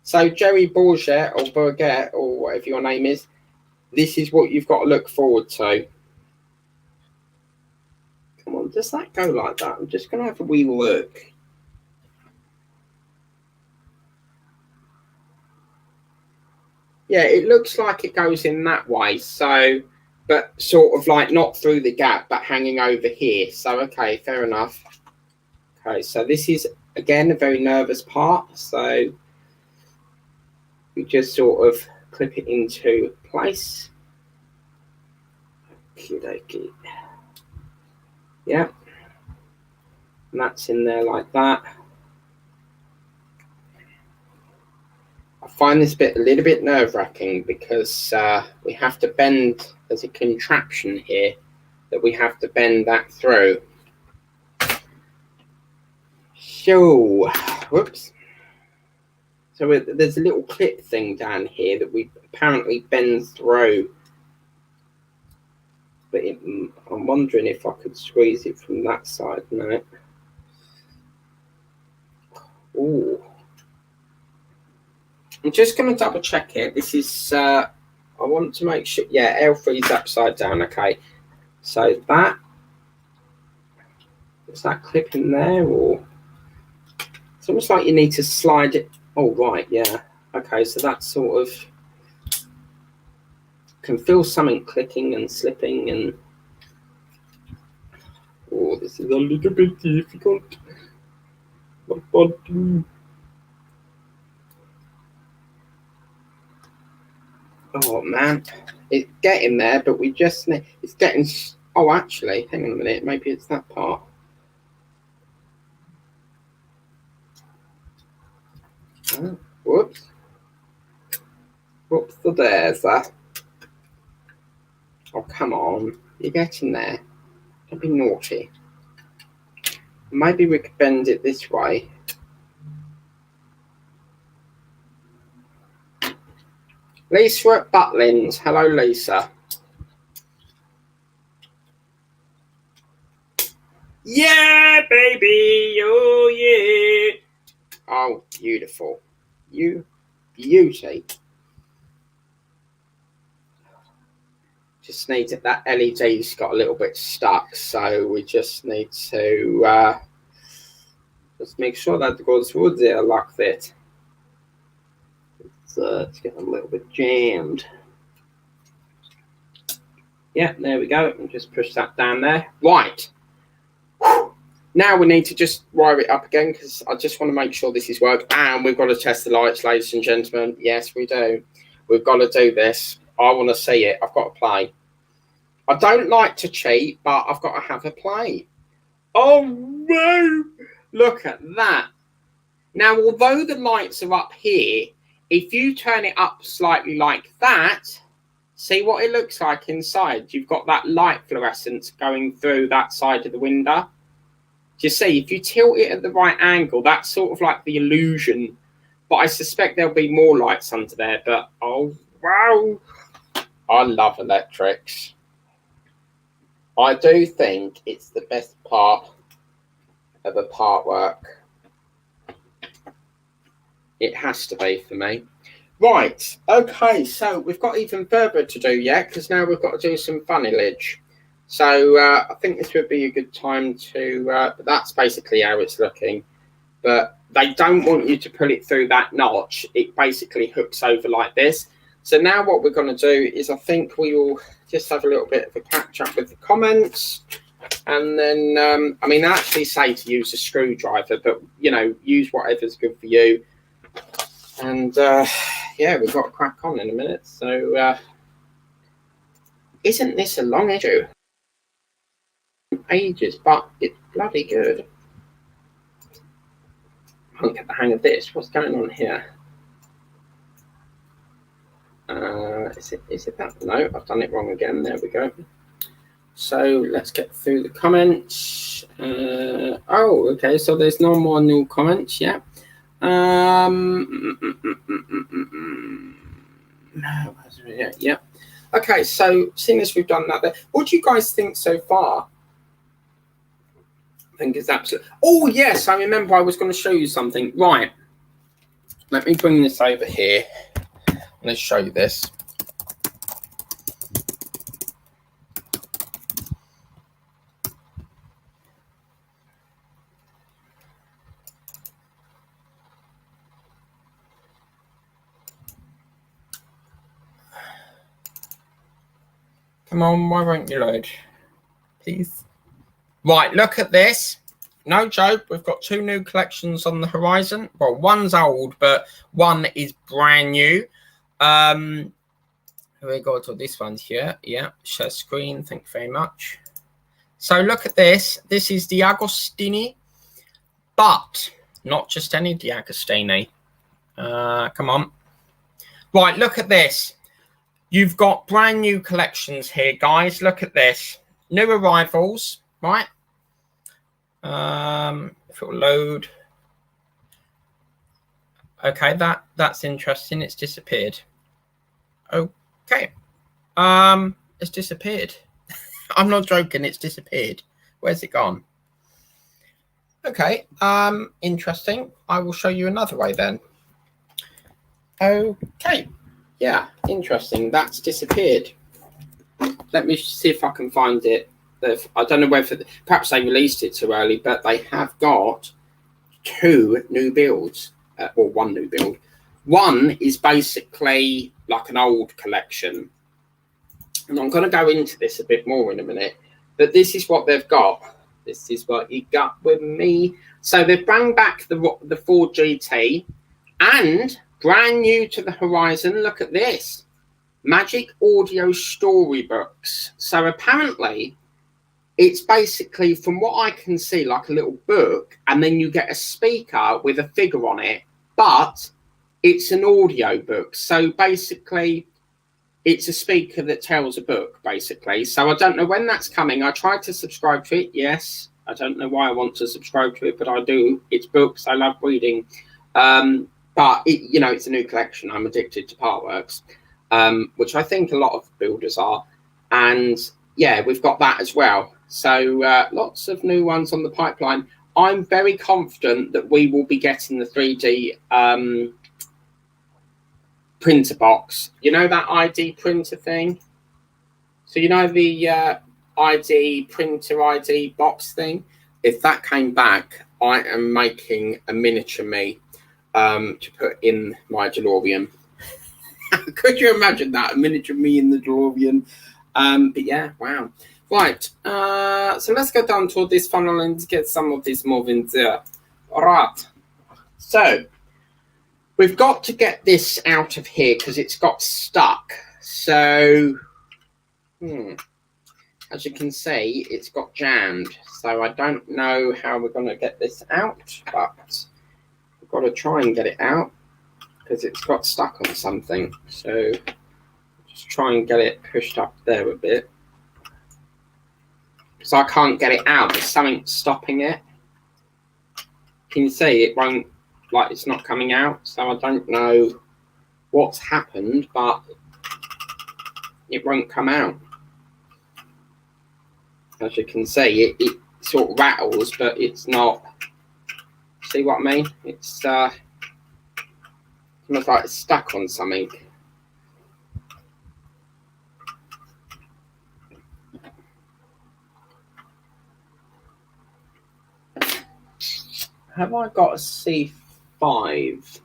So Jerry Bourget or Bourget or whatever your name is, this is what you've got to look forward to. Come on, does that go like that? I'm just going to have a wee look. Yeah, it looks like it goes in that way. So, but sort of like not through the gap, but hanging over here. So, okay, fair enough. Okay, so this is, again, a very nervous part. So we just sort of clip it into place. Okie-dokie. Yeah. And that's in there like that. I find this bit a little bit nerve-wracking because we have to bend, there's a contraption here that we have to bend that through. So, whoops. So there's a little clip thing down here that we apparently bend through. But I'm wondering if I could squeeze it from that side. No. Ooh. I'm just going to double check it. This is, I want to make sure, yeah, L3 is upside down. Okay. So that, is that clip in there or? It's almost like you need to slide it. Oh, right. Yeah. Okay. So that's sort of, can feel something clicking and slipping and, oh, this is a little bit difficult. Oh man, it's getting there, but we just need, it's getting, oh actually, hang on a minute, maybe it's that part. Oh, whoops. Whoops, there's that. Oh, come on, you're getting there. Don't be naughty. Maybe we could bend it this way. Lisa at Butlins. Hello, Lisa. Yeah, baby. Oh, yeah. Oh, beautiful. You beauty. Just need to, that LED's got a little bit stuck, so we just need to just make sure that goes through there like that. It's getting a little bit jammed. Yeah, there we go. And just push that down there. Right. Now we need to just wire it up again because I just want to make sure this is working. And we've got to test the lights, ladies and gentlemen. Yes, we do. We've got to do this. I want to see it. I've got to play. I don't like to cheat, but I've got to have a play. Oh, no. Look at that. Now, although the lights are up here, if you turn it up slightly like that, see what it looks like inside. You've got that light fluorescence going through that side of the window. Do you see? If you tilt it at the right angle, that's sort of like the illusion. But I suspect there'll be more lights under there. But, oh, wow. I love electrics. I do think it's the best part of a part work. It has to be for me. Right, okay, so we've got even further to do yet because now we've got to do some funnelage. So I think this would be a good time to, that's basically how it's looking. But they don't want you to pull it through that notch. It basically hooks over like this. So now what we're going to do is I think we will just have a little bit of a catch up with the comments. And then, I mean, I actually say to use a screwdriver, but, you know, use whatever's good for you. And, yeah, we've got to crack on in a minute. So, isn't this a long intro? ages, but it's bloody good. I can't get the hang of this. What's going on here? Is it that? No, I've done it wrong again. There we go. So let's get through the comments. Oh, okay. So there's no more new comments. Yeah. Yeah. Okay. So seeing as we've done that, there, what do you guys think so far? I think it's absolutely. Oh yes, I remember. I was going to show you something. Right. Let me bring this over here. Let's show you this. Come on, why won't you load? Please. Right, look at this. No joke, we've got 2 new collections on the horizon. Well, one's old, but one is brand new. We go to this one here. Yeah, share screen. Thank you very much. So look at this. This is the Agostini, but not just any D'Agostini. Come on. Right, look at this. You've got brand new collections here, guys. Look at this. New arrivals, right? If it'll load. Okay, that's interesting. It's disappeared. Okay. It's disappeared. I'm not joking, it's disappeared. Where's it gone? Okay, interesting. I will show you another way then. Okay. Yeah, interesting. That's disappeared. Let me see if I can find it. I don't know whether perhaps they released it too early, but they have got 2 new builds, or 1 new build. One is basically like an old collection, and I'm going to go into this a bit more in a minute. But this is what they've got. This is what you got with me. So they've brought back the Ford GT, and brand new to the horizon. Look at this. Magic Audio Storybooks. So apparently it's basically, from what I can see, like a little book, and then you get a speaker with a figure on it, but it's an audio book. So basically it's a speaker that tells a book, basically. So I don't know when that's coming. I tried to subscribe to it. Yes. I don't know why I want to subscribe to it, but I do. It's books. I love reading. But it's a new collection. I'm addicted to Partworks, which I think a lot of builders are. And yeah, we've got that as well. So lots of new ones on the pipeline. I'm very confident that we will be getting the 3D printer box. You know that ID printer thing? So you know the ID printer ID box thing? If that came back, I am making a miniature me to put in my DeLorean. Could you imagine that? A miniature me in the DeLorean. But yeah, wow. Right, so let's go down to this funnel and get some of this moving there. All right, so we've got to get this out of here because it's got stuck. So, as you can see, it's got jammed. So I don't know how we're going to get this out, but we've got to try and get it out because it's got stuck on something. So just try and get it pushed up there a bit. So I can't get it out. There's something stopping it. Can you see it won't, like it's not coming out? So I don't know what's happened, but it won't come out. As you can see, it sort of rattles, but it's not. See what I mean? It's almost like it's stuck on something. Have I got a C5?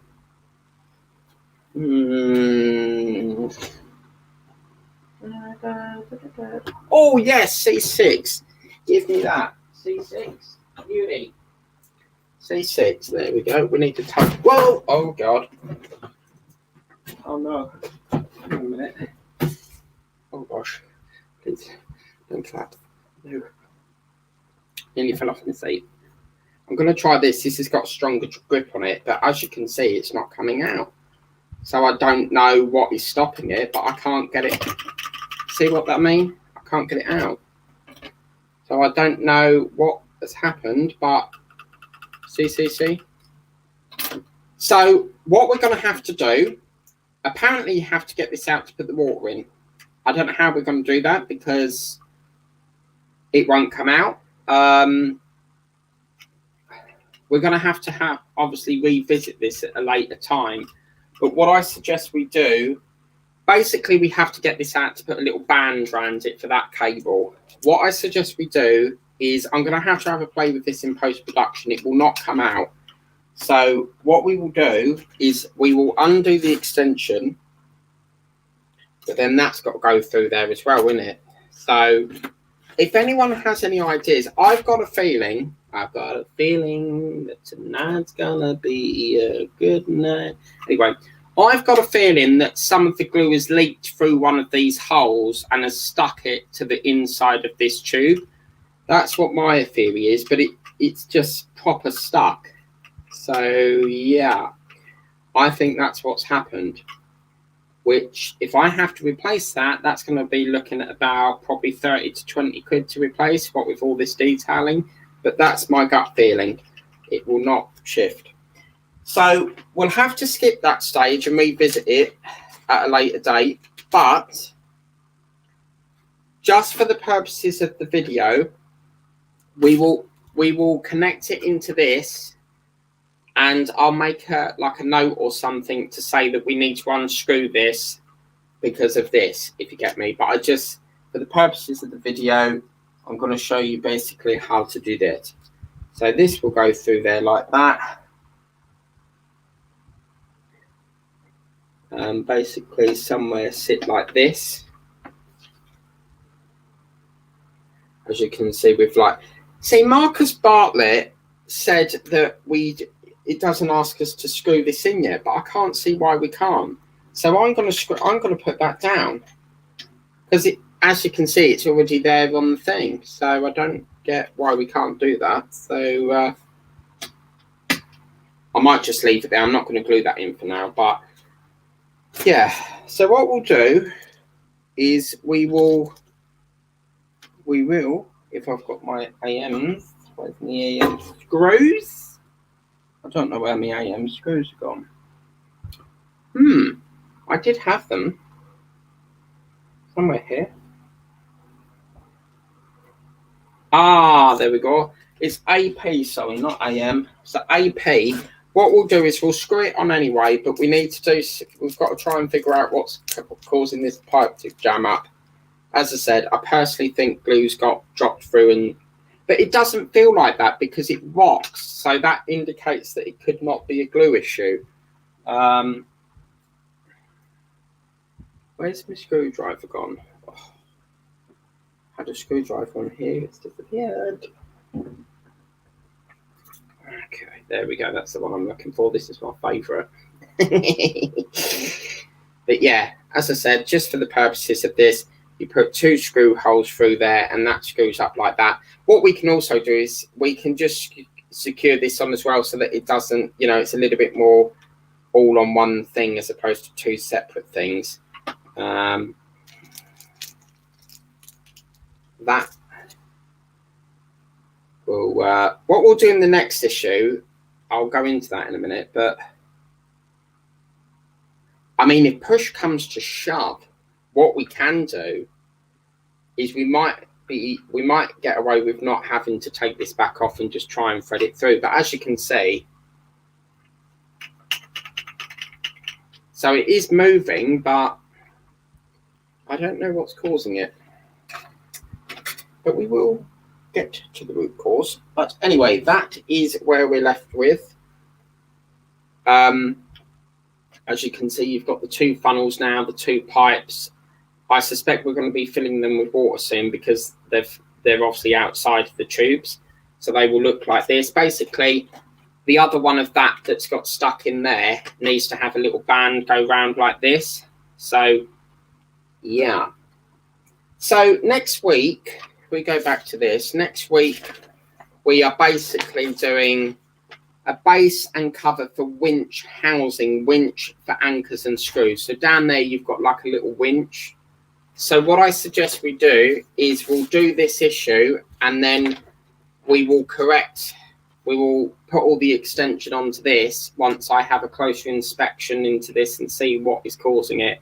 Oh, yes, C6. Give me that. C6. Beauty. C6. There we go. We need to touch. Whoa! Oh, God. Oh, no. Hang on a minute. Oh, gosh. Please don't clap. No. Nearly fell off my seat. I'm going to try this. This has got a stronger grip on it, but as you can see, it's not coming out. So I don't know what is stopping it, but I can't get it. See what that means? I can't get it out. So I don't know what has happened, but see. So what we're going to have to do, apparently you have to get this out to put the water in. I don't know how we're going to do that because it won't come out. We're going to have obviously revisit this at a later time. But what I suggest we do, basically we have to get this out to put a little band around it for that cable. What I suggest we do is I'm going to have a play with this in post-production. It will not come out. So what we will do is we will undo the extension, but then that's got to go through there as well, isn't it? So if anyone has any ideas, I've got a feeling that tonight's gonna be a good night. Anyway, I've got a feeling that some of the glue has leaked through one of these holes and has stuck it to the inside of this tube. That's what my theory is, but it's just proper stuck. So yeah, I think that's what's happened. Which, if I have to replace that, that's going to be looking at about probably 30 to 20 quid to replace, what with all this detailing. But that's my gut feeling. It will not shift. So we'll have to skip that stage and revisit it at a later date. But just for the purposes of the video, we will connect it into this, and I'll make a note or something to say that we need to unscrew this because of this, if you get me. But I just, for the purposes of the video, I'm going to show you basically how to do that. So this will go through there like that. Basically somewhere sit like this. As you can see, with Marcus Bartlett said that it doesn't ask us to screw this in yet, but I can't see why we can't. So I'm going to put that down because as you can see, it's already there on the thing. So I don't get why we can't do that. So I might just leave it there. I'm not going to glue that in for now, but yeah. So what we'll do is we will, if I've got my AMs, where's the AM screws? I don't know where my AM screws are gone. I did have them somewhere here. Ah, there we go. It's AP, sorry, not AM. So AP. What we'll do is we'll screw it on anyway, but we've got to try and figure out what's causing this pipe to jam up. As I said, I personally think glue's got dropped through, but it doesn't feel like that because it rocks. So that indicates that it could not be a glue issue. Where's my screwdriver gone? Oh, I had a screwdriver on here. It's disappeared. Okay, there we go. That's the one I'm looking for. This is my favourite. But yeah, as I said, just for the purposes of this, you put 2 screw holes through there and that screws up like that. What we can also do is we can just secure this on as well so that it doesn't, it's a little bit more all on one thing as opposed to 2 separate things. That will, what we'll do in the next issue, I'll go into that in a minute, but I mean, if push comes to shove, what we can do is we might get away with not having to take this back off and just try and thread it through. But as you can see, so it is moving, but I don't know what's causing it. But we will get to the root cause. But anyway, that is where we're left with. As you can see, you've got the 2 funnels now, the 2 pipes. I suspect we're going to be filling them with water soon because they're obviously outside of the tubes. So they will look like this. Basically, the other one of that's got stuck in there needs to have a little band go round like this. So, yeah. So next week, we go back to this. Next week, we are basically doing a base and cover for winch housing, winch for anchors and screws. So down there, you've got like a little winch. So what I suggest we do is we'll do this issue and then we will put all the extension onto this once I have a closer inspection into this and see what is causing it.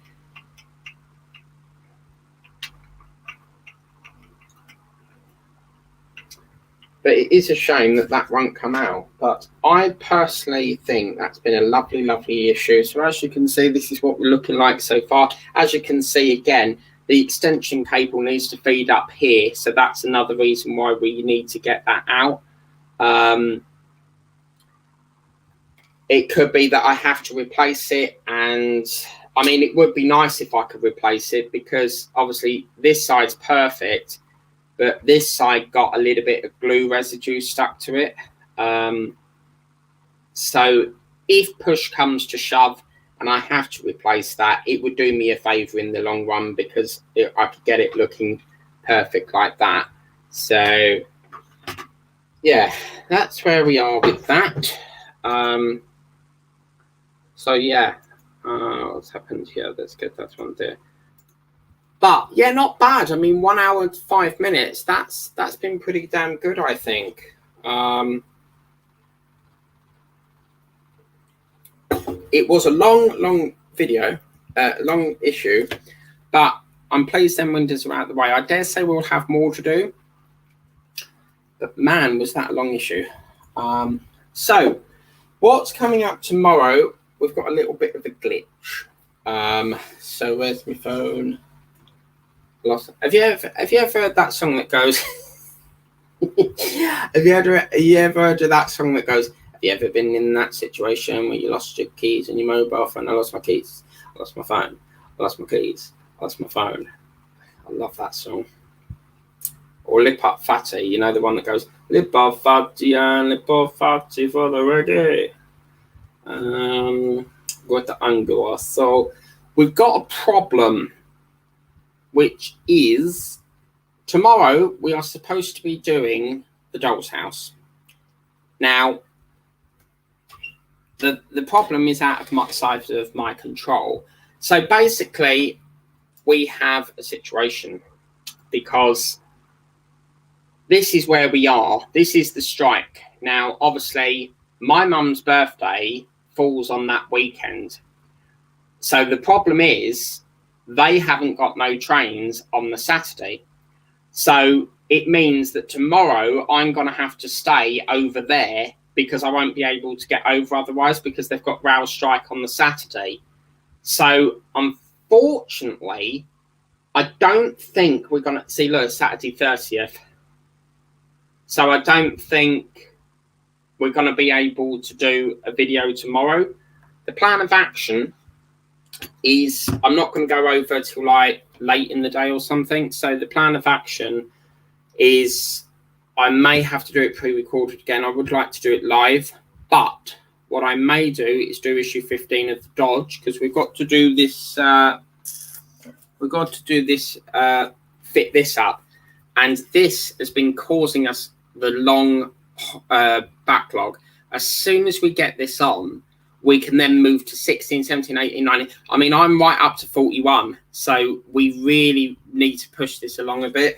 But it is a shame that that won't come out. But I personally think that's been a lovely, lovely issue. So as you can see, this is what we're looking like so far. As you can see, again, the extension cable needs to feed up here. So that's another reason why we need to get that out. It could be that I have to replace it. And I mean, it would be nice if I could replace it because obviously this side's perfect. But this side got a little bit of glue residue stuck to it. So if push comes to shove and I have to replace that, it would do me a favour in the long run because I could get it looking perfect like that. So, yeah, that's where we are with that. So, yeah, what's happened here? Let's get that one there. But yeah, not bad. I mean, 1 hour and 5 minutes. That's been pretty damn good, I think. It was a long video, long issue, but I'm pleased them windows are out of the way. I dare say we'll have more to do. But man, was that a long issue. So what's coming up tomorrow? We've got a little bit of a glitch. So where's my phone? Lost. Have you ever heard that song that goes? Have you ever heard of that song that goes? Have you ever been in that situation where you lost your keys and your mobile phone? I lost my keys. I lost my phone. I lost my keys. I lost my phone. I love that song. Or Lip Up Fatty, you know, the one that goes Lip Up Fatty and Lip Up Fatty for the reggae. With the Angua. So we've got a problem, which is tomorrow we are supposed to be doing the doll's house. Now, the problem is out of my side of my control. So basically, we have a situation because this is where we are. This is the strike. Now, obviously, my mum's birthday falls on that weekend. So the problem is, they haven't got no trains on the Saturday. So it means that tomorrow I'm going to have to stay over there because I won't be able to get over otherwise because they've got rail strike on the Saturday. So unfortunately, I don't think we're going to see, look, Saturday 30th. So I don't think we're going to be able to do a video tomorrow. The plan of action is I'm not going to go over till like late in the day or something. So the plan of action is I may have to do it pre-recorded again. I would like to do it live, but what I may do is do issue 15 of the Dodge because we've got to do this. We've got to do this, fit this up, and this has been causing us the long backlog. As soon as we get this on, we can then move to 16, 17, 18, 19. I mean, I'm right up to 41. So we really need to push this along a bit.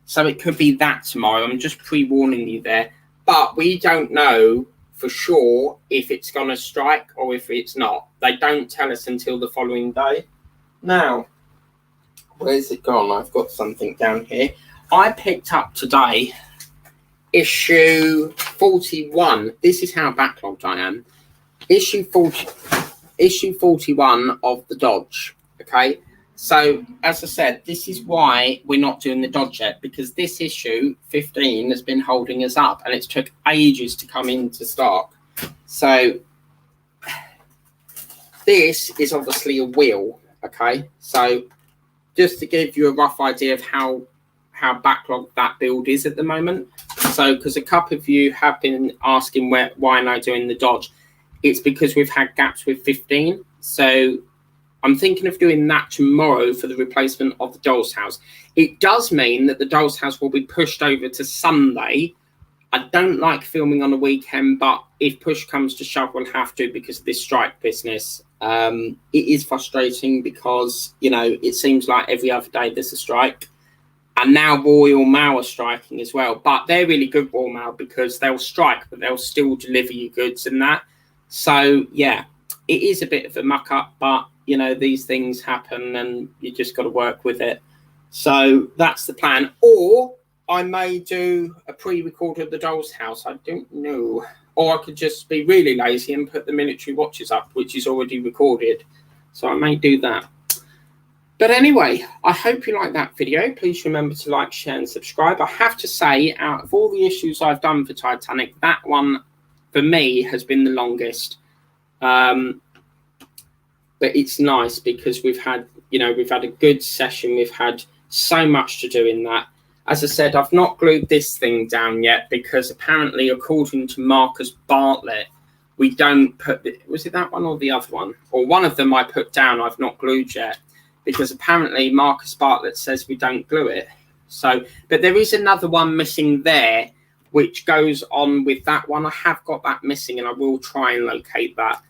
So it could be that tomorrow. I'm just pre-warning you there. But we don't know for sure if it's going to strike or if it's not. They don't tell us until the following day. Now, where's it gone? I've got something down here. I picked up today issue 41. This is how backlogged I am. Issue 41 of the Dodge. Okay, so as I said, this is why we're not doing the Dodge yet, because this issue 15 has been holding us up and it's took ages to come into stock. So this is obviously a wheel. Okay, so just to give you a rough idea of how backlogged that build is at the moment. So because a couple of you have been asking why am I doing the Dodge, it's because we've had gaps with 15. So I'm thinking of doing that tomorrow for the replacement of the doll's house. It does mean that the doll's house will be pushed over to Sunday, I don't like filming on a weekend, but if push comes to shove, we'll have to because of this strike business. It is frustrating because, you know, it seems like every other day there's a strike. And now Royal Mail are striking as well. But they're really good, Royal Mail, because they'll strike, but they'll still deliver you goods and that. So, yeah, it is a bit of a muck-up, but, you know, these things happen and you just got to work with it. So that's the plan. Or I may do a pre-record of the Doll's House. I don't know. Or I could just be really lazy and put the military watches up, which is already recorded. So I may do that. But anyway, I hope you like that video. Please remember to like, share and subscribe. I have to say, out of all the issues I've done for Titanic, that one, for me, has been the longest. But it's nice because we've had, you know, we've had a good session. We've had so much to do in that. As I said, I've not glued this thing down yet because apparently, according to Marcus Bartlett, we don't put, was it that one or the other one? Or one of them I put down, I've not glued yet. Because apparently Marcus Bartlett says we don't glue it. So, but there is another one missing there, which goes on with that one. I have got that missing and I will try and locate that.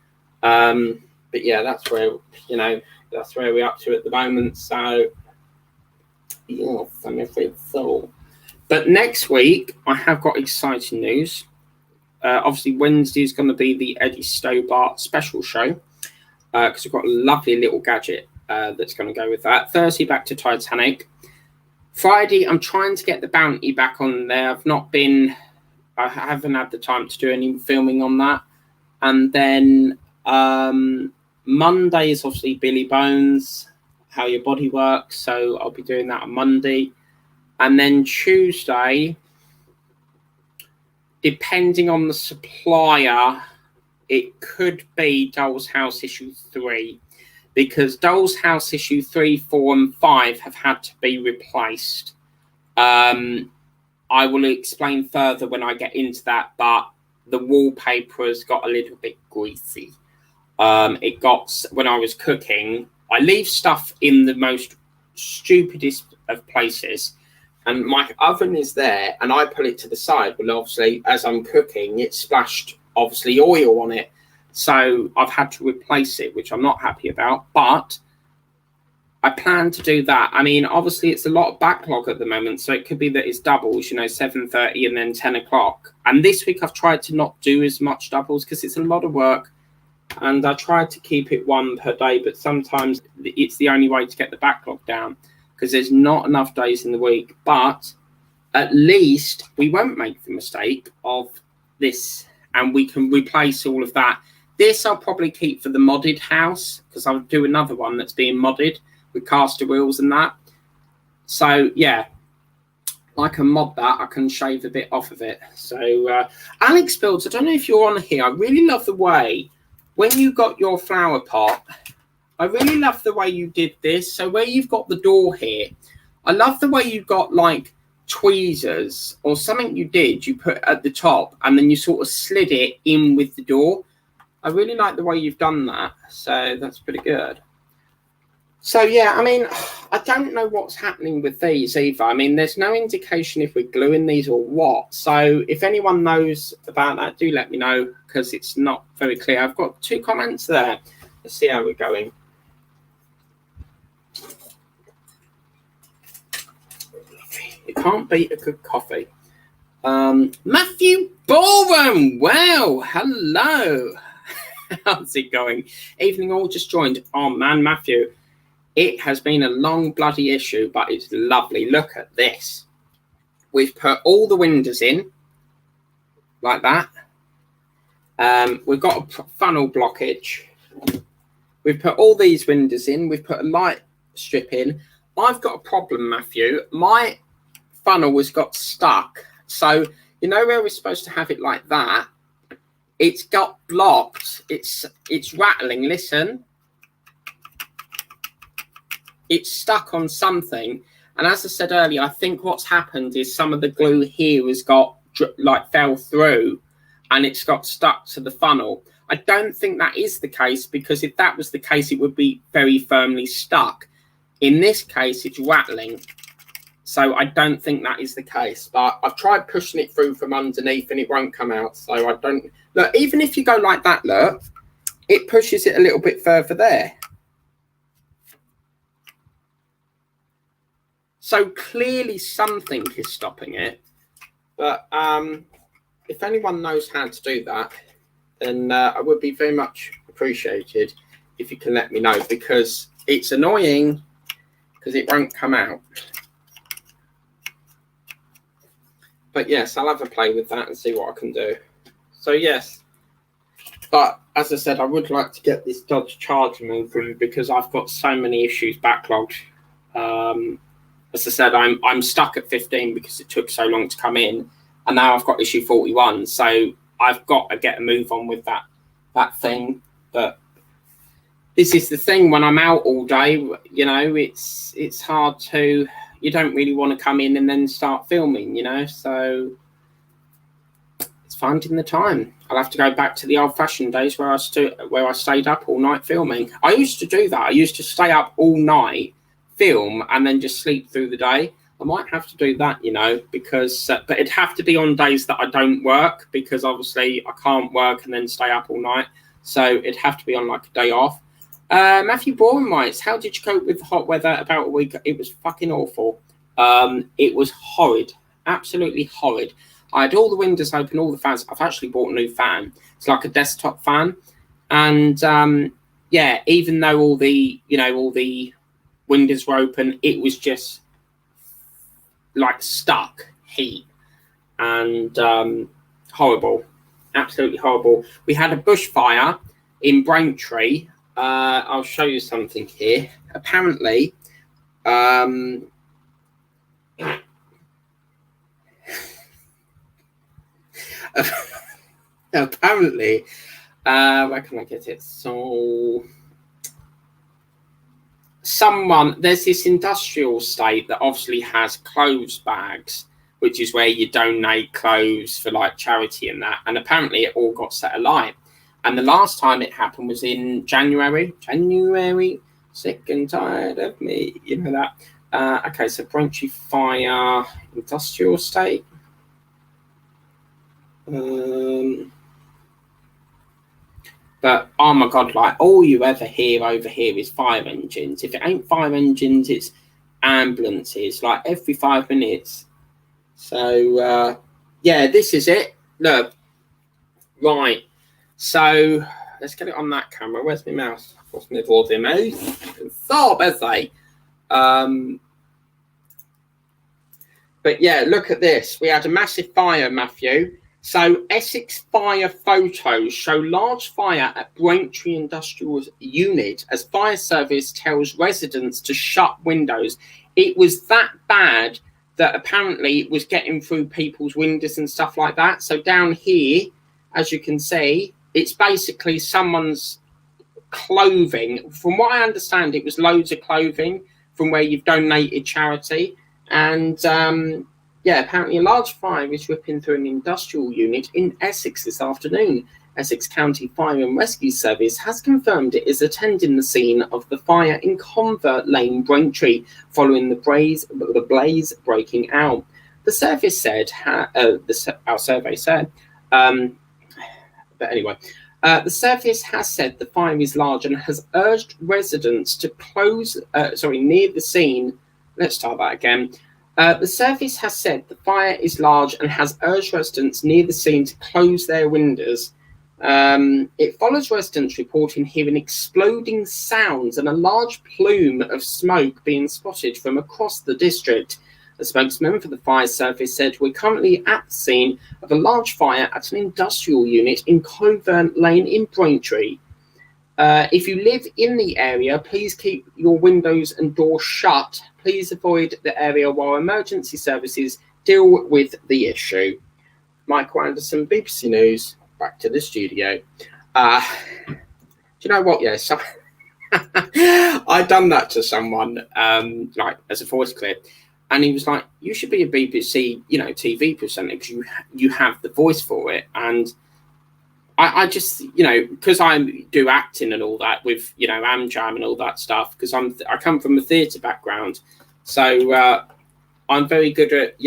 But yeah, that's where, you know, that's where we're up to at the moment. So, yeah, I'm afraid so. But next week, I have got exciting news. Obviously, Wednesday is going to be the Eddie Stobart special show. Because we've got a lovely little gadget that's going to go with that. Thursday, back to Titanic. Friday, I'm trying to get the bounty back on there. I haven't had the time to do any filming on that. And then Monday is obviously Billy Bones, How Your Body Works. So I'll be doing that on Monday. And then Tuesday, depending on the supplier, it could be Doll's House issue 3 because Doll's House issue 3, 4 and 5 have had to be replaced. I will explain further when I get into that, but the wallpaper has got a little bit greasy. It got, when I was cooking, I leave stuff in the most stupidest of places and my oven is there and I pull it to the side. Well, obviously, as I'm cooking, it splashed obviously oil on it, so I've had to replace it, which I'm not happy about, but I plan to do that. I mean, obviously it's a lot of backlog at the moment, so it could be that it's doubles, you know, 7:30 and then 10 o'clock. And this week I've tried to not do as much doubles because it's a lot of work, and I tried to keep it one per day, but sometimes it's the only way to get the backlog down because there's not enough days in the week. But at least we won't make the mistake of this, and we can replace all of that. This I'll probably keep for the modded house because I'll do another one that's being modded with caster wheels and that. So yeah, I can mod that. I can shave a bit off of it. So Alex Builds, I don't know if you're on here. I really love the way when you got your flower pot. I really love the way you did this. So where you've got the door here, I love the way you got like tweezers or something you did, you put at the top and then you sort of slid it in with the door. I really like the way you've done that. So that's pretty good. So yeah, I mean, I don't know what's happening with these either. I mean, there's no indication if we're gluing these or what. So if anyone knows about that, do let me know because it's not very clear. I've got 2 comments there. Let's see how we're going. You can't beat a good coffee. Matthew Ballroom. Wow. Hello. How's it going? Evening all, just joined. Oh man, Matthew. It has been a long bloody issue, but it's lovely. Look at this. We've put all the windows in like that. We've got a funnel blockage. We've put all these windows in. We've put a light strip in. I've got a problem, Matthew. My funnel has got stuck. So, you know where we're supposed to have it like that? It's got blocked. It's rattling. Listen. It's stuck on something. And as I said earlier, I think what's happened is some of the glue here has got, like, fell through and it's got stuck to the funnel. I don't think that is the case because if that was the case, it would be very firmly stuck. In this case, it's rattling. So I don't think that is the case, but I've tried pushing it through from underneath and it won't come out. So I don't look, even if you go like that, look, it pushes it a little bit further there. So clearly something is stopping it. But if anyone knows how to do that, then I would be very much appreciated if you can let me know, because it's annoying because it won't come out. But yes, I'll have a play with that and see what I can do. So yes, but as I said, I would like to get this Dodge Charger moving because I've got so many issues backlogged. As I said, I'm stuck at 15 because it took so long to come in, and now I've got issue 41. So I've got to get a move on with that thing. But this is the thing, when I'm out all day, you know, it's hard to, you don't really want to come in and then start filming, you know, so it's finding the time. I'll have to go back to the old-fashioned days where I stayed up all night filming. I used to do that. I used to stay up all night, film, and then just sleep through the day. I might have to do that, you know, because but it'd have to be on days that I don't work, because obviously I can't work and then stay up all night. So it'd have to be on like a day off. Matthew Bourne writes, how did you cope with the hot weather about a week? It was fucking awful. It was horrid, absolutely horrid. I had all the windows open, all the fans. I've actually bought a new fan. It's like a desktop fan, and yeah, even though all the windows were open, it was just like stuck heat, and horrible, absolutely horrible. We had a bushfire in Braintree. I'll show you something here. Apparently, apparently, where can I get it? So, there's this industrial estate that obviously has clothes bags, which is where you donate clothes for like charity and that. And apparently, it all got set alight. And the last time it happened was in January, sick and tired of me, you know that. Okay, so Braintree Fire, industrial estate. But, oh my God, like, all you ever hear over here is fire engines. If it ain't fire engines, it's ambulances, like every 5 minutes. So, yeah, this is it. Look, right. So let's get it on that camera. Where's my mouse? What's my body mouse? So busy. But yeah, look at this. We had a massive fire, Matthew. So Essex fire photos show large fire at Braintree Industrial Unit as fire service tells residents to shut windows. It was that bad that apparently it was getting through people's windows and stuff like that. So down here, as you can see, it's basically someone's clothing. From what I understand, it was loads of clothing from where you've donated charity. And yeah, apparently a large fire is ripping through an industrial unit in Essex this afternoon. Essex County Fire and Rescue Service has confirmed it is attending the scene of the fire in Convert Lane, Braintree, following the blaze breaking out. The service said, our survey said, but anyway, the service has said the fire is large and has urged residents to close, near the scene. Let's start that again. The service has said the fire is large and has urged residents near the scene to close their windows. It follows residents reporting hearing exploding sounds and a large plume of smoke being spotted from across the district. A spokesman for the fire service said, we're currently at the scene of a large fire at an industrial unit in Convert Lane in Braintree. If you live in the area, please keep your windows and doors shut. Please avoid the area while emergency services deal with the issue. Michael Anderson, BBC News, back to the studio. Do you know what? Yes, I'd done that to someone, like as a voice clip. And he was like, you should be a BBC, TV presenter because you have the voice for it. And I just, because I do acting and all that with, Amjam and all that stuff, because I come from a theatre background. So I'm very good at,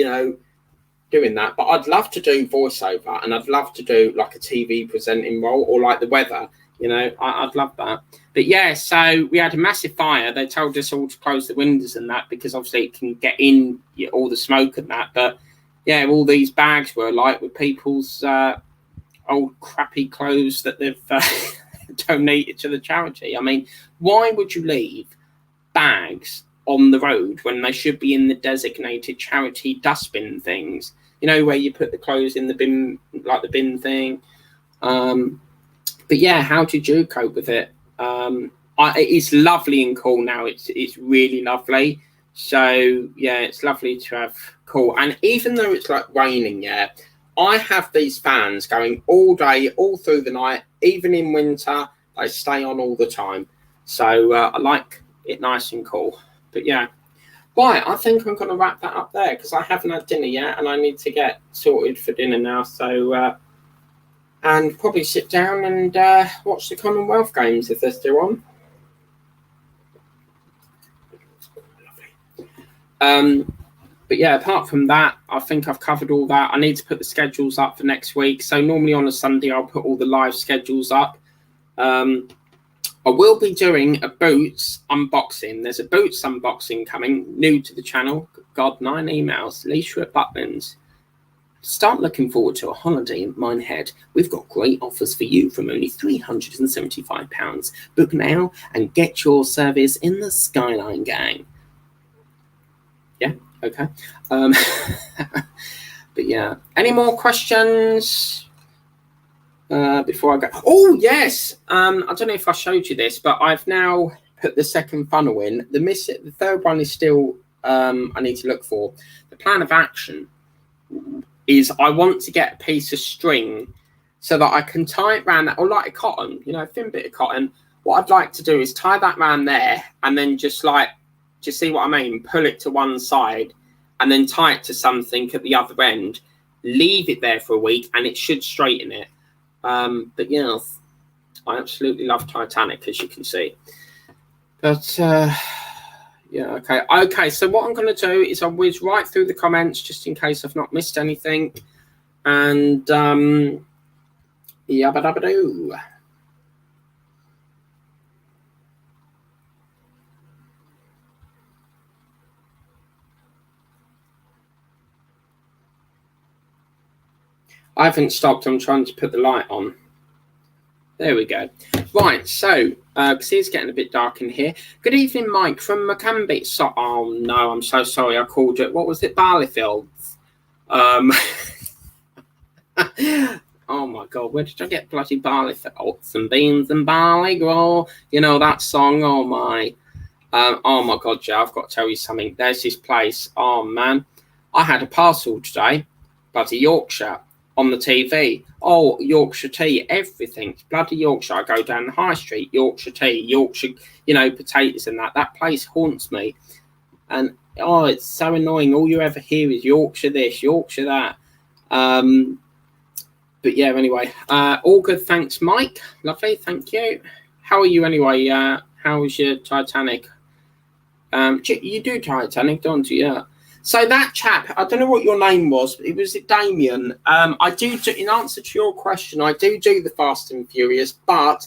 doing that, but I'd love to do voiceover, and I'd love to do like a TV presenting role, or like the weather. I'd love that. But yeah, so we had a massive fire. They told us all to close the windows and that, because obviously it can get in all the smoke and that. But yeah, all these bags were like with people's old crappy clothes that they've donated to the charity. I mean, why would you leave bags on the road when they should be in the designated charity dustbin things? Where you put the clothes in the bin, like the bin thing. But yeah, how did you cope with it? It's lovely and cool now. It's really lovely. So yeah, it's lovely to have cool. And even though it's like raining, I have these fans going all day, all through the night, even in winter. They stay on all the time. So I like it nice and cool. But yeah, right, I think I'm going to wrap that up there, because I haven't had dinner yet and I need to get sorted for dinner now. So, and probably sit down and watch the Commonwealth Games if they're still on. But yeah, apart from that, I think I've covered all that. I need to put the schedules up for next week. So normally on a Sunday, I'll put all the live schedules up. I will be doing a Boots unboxing. There's a Boots unboxing coming, new to the channel. God, 9 emails. Leisha at Butlins. Start looking forward to a holiday in Minehead. We've got great offers for you from only £375. Book now and get your service in the Skyline gang. Yeah, okay. But yeah, any more questions before I go? Oh, yes. I don't know if I showed you this, but I've now put the second funnel in. The third one is still I need to look for. The plan of action is I want to get a piece of string so that I can tie it around that, or like a cotton, a thin bit of cotton. What I'd like to do is tie that around there, and then just see what I mean? Pull it to one side and then tie it to something at the other end. Leave it there for a week and it should straighten it. But yeah, I absolutely love Titanic, as you can see. But yeah, okay. So what I'm going to do is I'll whiz right through the comments just in case I've not missed anything. And yabba dabba doo. I haven't stopped. I'm trying to put the light on. There we go. Right, so, because it's getting a bit dark in here. Good evening, Mike from Macambie. So, oh, no, I'm so sorry. I called it, what was it? Barleyfields. Oh, my God. Where did I get bloody Barleyfields and beans and barley grow? That song? Oh, my. Oh, my God, Joe, I've got to tell you something. There's this place. Oh, man. I had a parcel today, bloody Yorkshire. On the TV, oh, Yorkshire tea, everything, bloody Yorkshire. I go down the high street, Yorkshire tea, Yorkshire, potatoes and that. That place haunts me, and oh, it's so annoying. All you ever hear is Yorkshire this, Yorkshire that. But yeah, anyway, all good. Thanks, Mike. Lovely, thank you. How are you anyway? How was your Titanic? You do Titanic, don't you? Yeah. So that chap, I don't know what your name was, but it was Damien. I do, in answer to your question, I do the Fast and Furious, but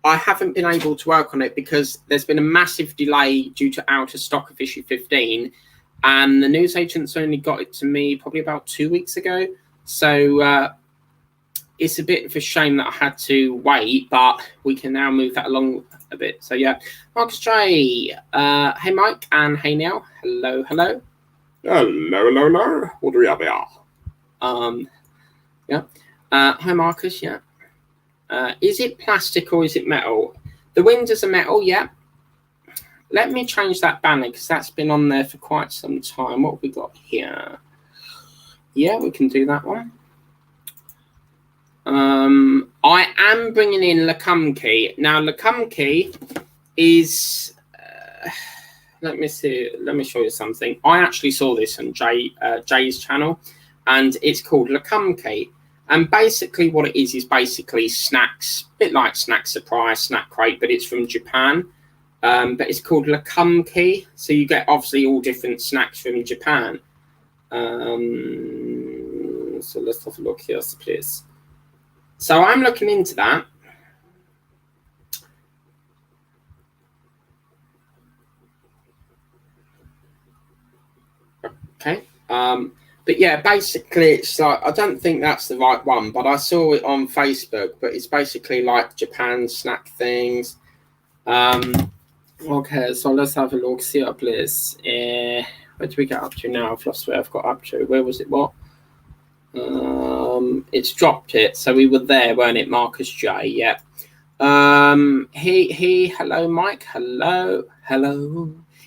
I haven't been able to work on it because there's been a massive delay due to out of stock of issue 15, and the newsagents only got it to me probably about 2 weeks ago. So it's a bit of a shame that I had to wait, but we can now move that along a bit. So yeah, Marcus J. Hey Mike and hey Neil. Hello. Hello. What do we have here? Yeah. Hi, Marcus. Yeah. Is it plastic or is it metal? The windows are metal. Yeah. Let me change that banner because that's been on there for quite some time. What have we got here? Yeah, we can do that one. I am bringing in Lacumkey. Now, Lacumkey is... let me see. Let me show you something. I actually saw this on Jay's channel, and it's called Lacumkey. And basically, what it is basically snacks, a bit like Snack Surprise, Snack Crate, but it's from Japan. But it's called Lacumkey, so you get obviously all different snacks from Japan. So let's have a look here, please. So I'm looking into that. Okay. But yeah, basically it's like, I don't think that's the right one, but I saw it on Facebook, but it's basically like Japan snack things. Okay, so let's have a look, see up, please. Where do we get up to now? I've lost where I've got up to. Where was it? What? It's dropped it. So we were there, weren't it? Marcus J. Yeah. Hello, Mike. Hello.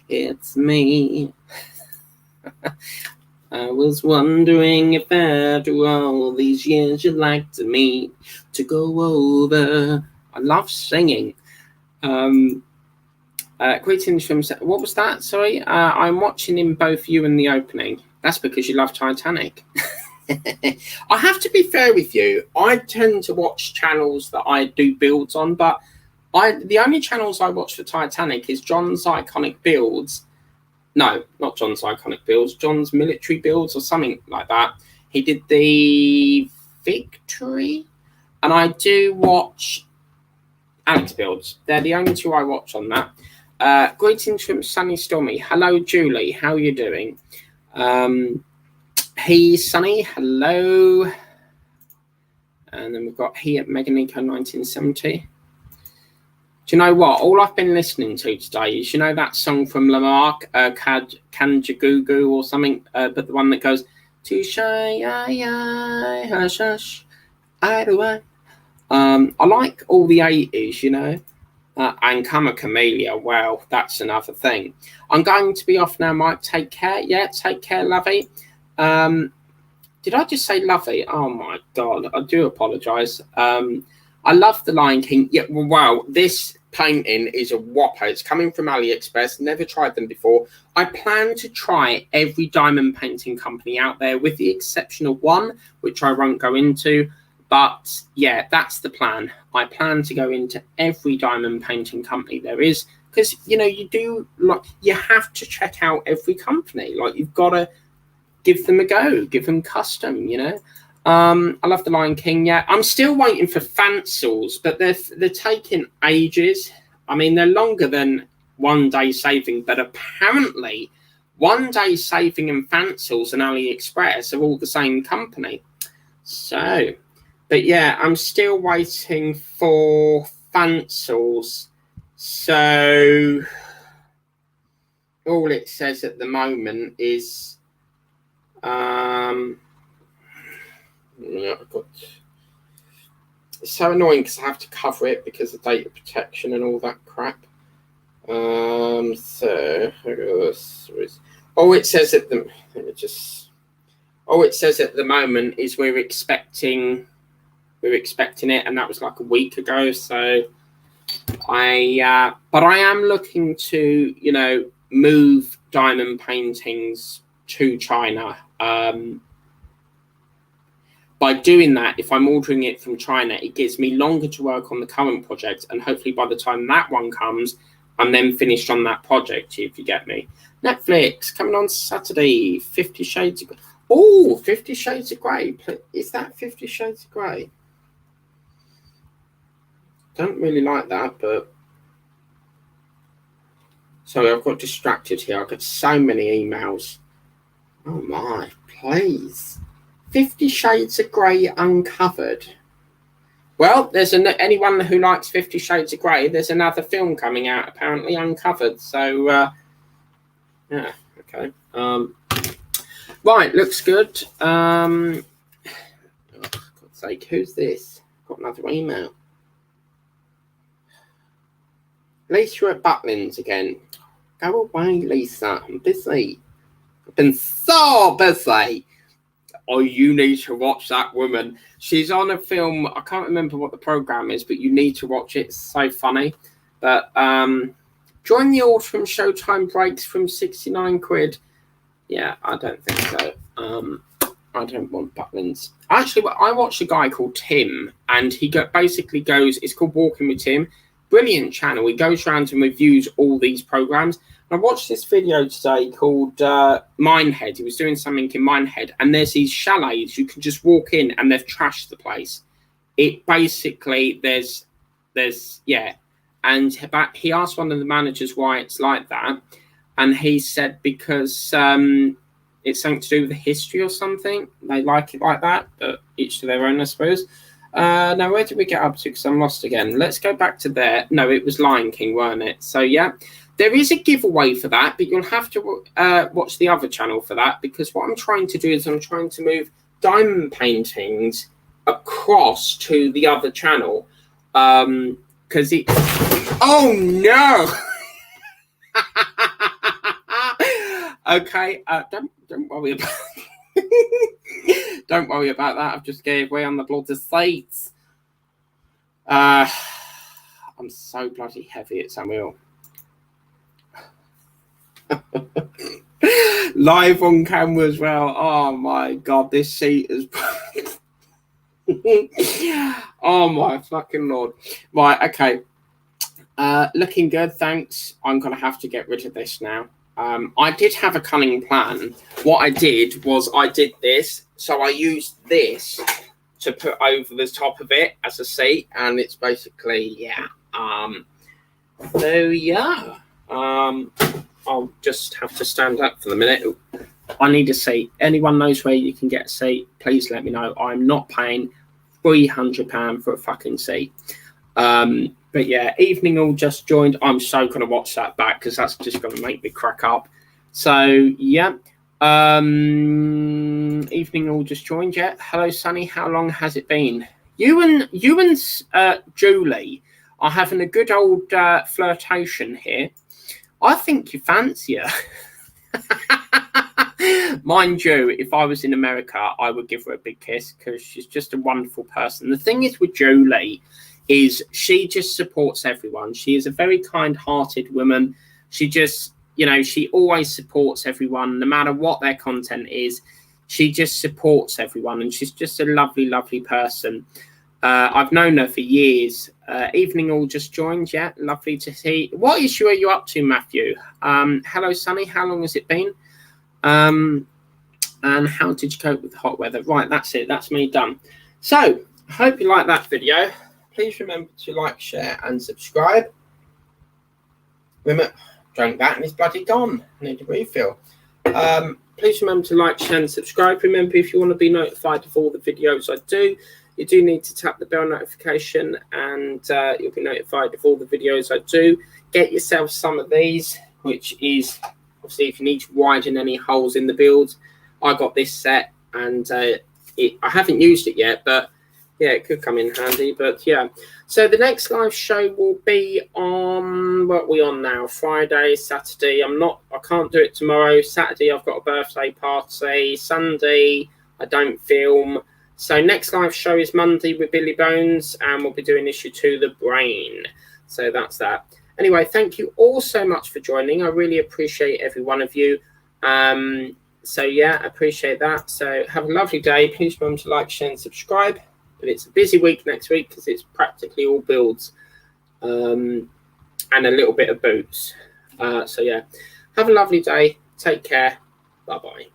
It's me. I was wondering if after all these years you'd like to meet to go over. I love singing. Greetings from... What was that? Sorry. I'm watching in both you and the opening. That's because you love Titanic. I have to be fair with you. I tend to watch channels that I do builds on, but the only channels I watch for Titanic is John's Iconic Builds. No, not John's Iconic Builds. John's Military Builds or something like that. He did the Victory. And I do watch Alex Builds. They're the only two I watch on that. Greetings from Sunny Stormy. Hello, Julie. How are you doing? Hey, Sunny. Hello. And then we've got He at Meganico 1970. Do you know what? All I've been listening to today is, you know, that song from Lamarck, Kanjagugu or something, but the one that goes, too shy, hush, hush, I do I. I like all the 80s, you know, and Come a Camellia. Well, that's another thing. I'm going to be off now, Mike. Take care. Yeah, take care, lovey. Did I just say lovey? Oh, my God. I do apologise. I love The Lion King. Yeah, wow, this painting is a whopper. It's coming from AliExpress. Never tried them before. I plan to try every diamond painting company out there, with the exception of one, which I won't go into. But yeah, that's the plan. I plan to go into every diamond painting company there is, because, you know, you have to check out every company. Like, you've got to give them a go, give them custom, you know. I love The Lion King. Yeah, I'm still waiting for Fancels, but they're taking ages. I mean, they're longer than One Day Saving, but apparently One Day Saving and Fancels and AliExpress are all the same company. So, but yeah, I'm still waiting for Fancels. So all it says at the moment is yeah, it's so annoying because I have to cover it because of data protection and all that crap. So it says at the moment is we're expecting it, and that was like a week ago. So but I am looking to, you know, move diamond paintings to China. By doing that, if I'm ordering it from China, it gives me longer to work on the current project, and hopefully by the time that one comes, I'm then finished on that project, if you get me. Netflix, coming on Saturday, 50 Shades of Grey. Oh, 50 Shades of Grey. Is that 50 Shades of Grey? Don't really like that, but... Sorry, I've got distracted here. I've got so many emails. Oh my, please. 50 Shades of Grey Uncovered. Well, there's anyone who likes 50 Shades of Grey, there's another film coming out, apparently, Uncovered. So, yeah, okay. Right, looks good. Oh, for God's sake, who's this? Got another email. Lisa at Butlins again. Go away, Lisa. I'm busy. I've been so busy. Oh, you need to watch that woman. She's on a film. I can't remember what the program is, but you need to watch it. It's so funny. But join the autumn Showtime breaks from 69 quid. Yeah, I don't think so. I don't want Butlins. Actually, I watched a guy called Tim, and he basically goes, it's called Walking with Tim. brilliant channel. He goes around and reviews all these programs. I watched this video today called Minehead. He was doing something in Minehead, and there's these chalets. You can just walk in, and they've trashed the place. It basically, there's yeah. And he asked one of the managers why it's like that. And he said because it's something to do with the history or something. They like it like that, but each to their own, I suppose. Now, where did we get up to? Because I'm lost again. Let's go back to there. No, it was Lion King, weren't it? So, yeah. There is a giveaway for that, but you'll have to watch the other channel for that, because what I'm trying to do is I'm trying to move diamond paintings across to the other channel. Because it... Oh, no! Okay, don't worry about don't worry about that. I've just gave away on the bloody sites. I'm so bloody heavy, it's unreal. Live on camera as well. Oh my god, this seat is oh my fucking lord. Right, okay. Looking good, thanks. I'm gonna have to get rid of this now. I did have a cunning plan. What I did was I did this, so I used this to put over the top of it as a seat, and it's basically, yeah. So yeah. I'll just have to stand up for the minute. I need a seat. Anyone knows where you can get a seat, please let me know. I'm not paying £300 for a fucking seat. But yeah, evening all just joined. I'm so going to watch that back because that's just going to make me crack up. So yeah, evening all just joined. Yeah, hello Sunny, how long has it been? You and Julie are having a good old flirtation here. I think you fancy her. Mind you, if I was in America, I would give her a big kiss because she's just a wonderful person. The thing is with Julie is she just supports everyone. She is a very kind-hearted woman. She just, you know, she always supports everyone, no matter what their content is. She just supports everyone, and she's just a lovely, lovely person. I've known her for years. Evening all just joined, yeah, lovely to see. What issue are you up to, Matthew? Hello, Sunny, how long has it been? And how did you cope with the hot weather? Right, that's it, that's me done. So, I hope you like that video. Please remember to like, share, and subscribe. Remember, drank that and it's bloody gone. I need a refill. Please remember to like, share, and subscribe. Remember, if you want to be notified of all the videos I do, you do need to tap the bell notification, and you'll be notified of all the videos I do. Get yourself some of these, which is obviously if you need to widen any holes in the build. I got this set, and I haven't used it yet, but yeah, it could come in handy. But yeah, so the next live show will be on, what are we on now? Friday, Saturday. I can't do it tomorrow. Saturday, I've got a birthday party. Sunday, I don't film. So next live show is Monday with Billy Bones, and we'll be doing issue 2, The Brain. So that's that. Anyway, thank you all so much for joining. I really appreciate every one of you. So yeah, I appreciate that. So have a lovely day. Please remember to like, share, and subscribe. But it's a busy week next week because it's practically all builds and a little bit of boots. So yeah, have a lovely day. Take care. Bye-bye.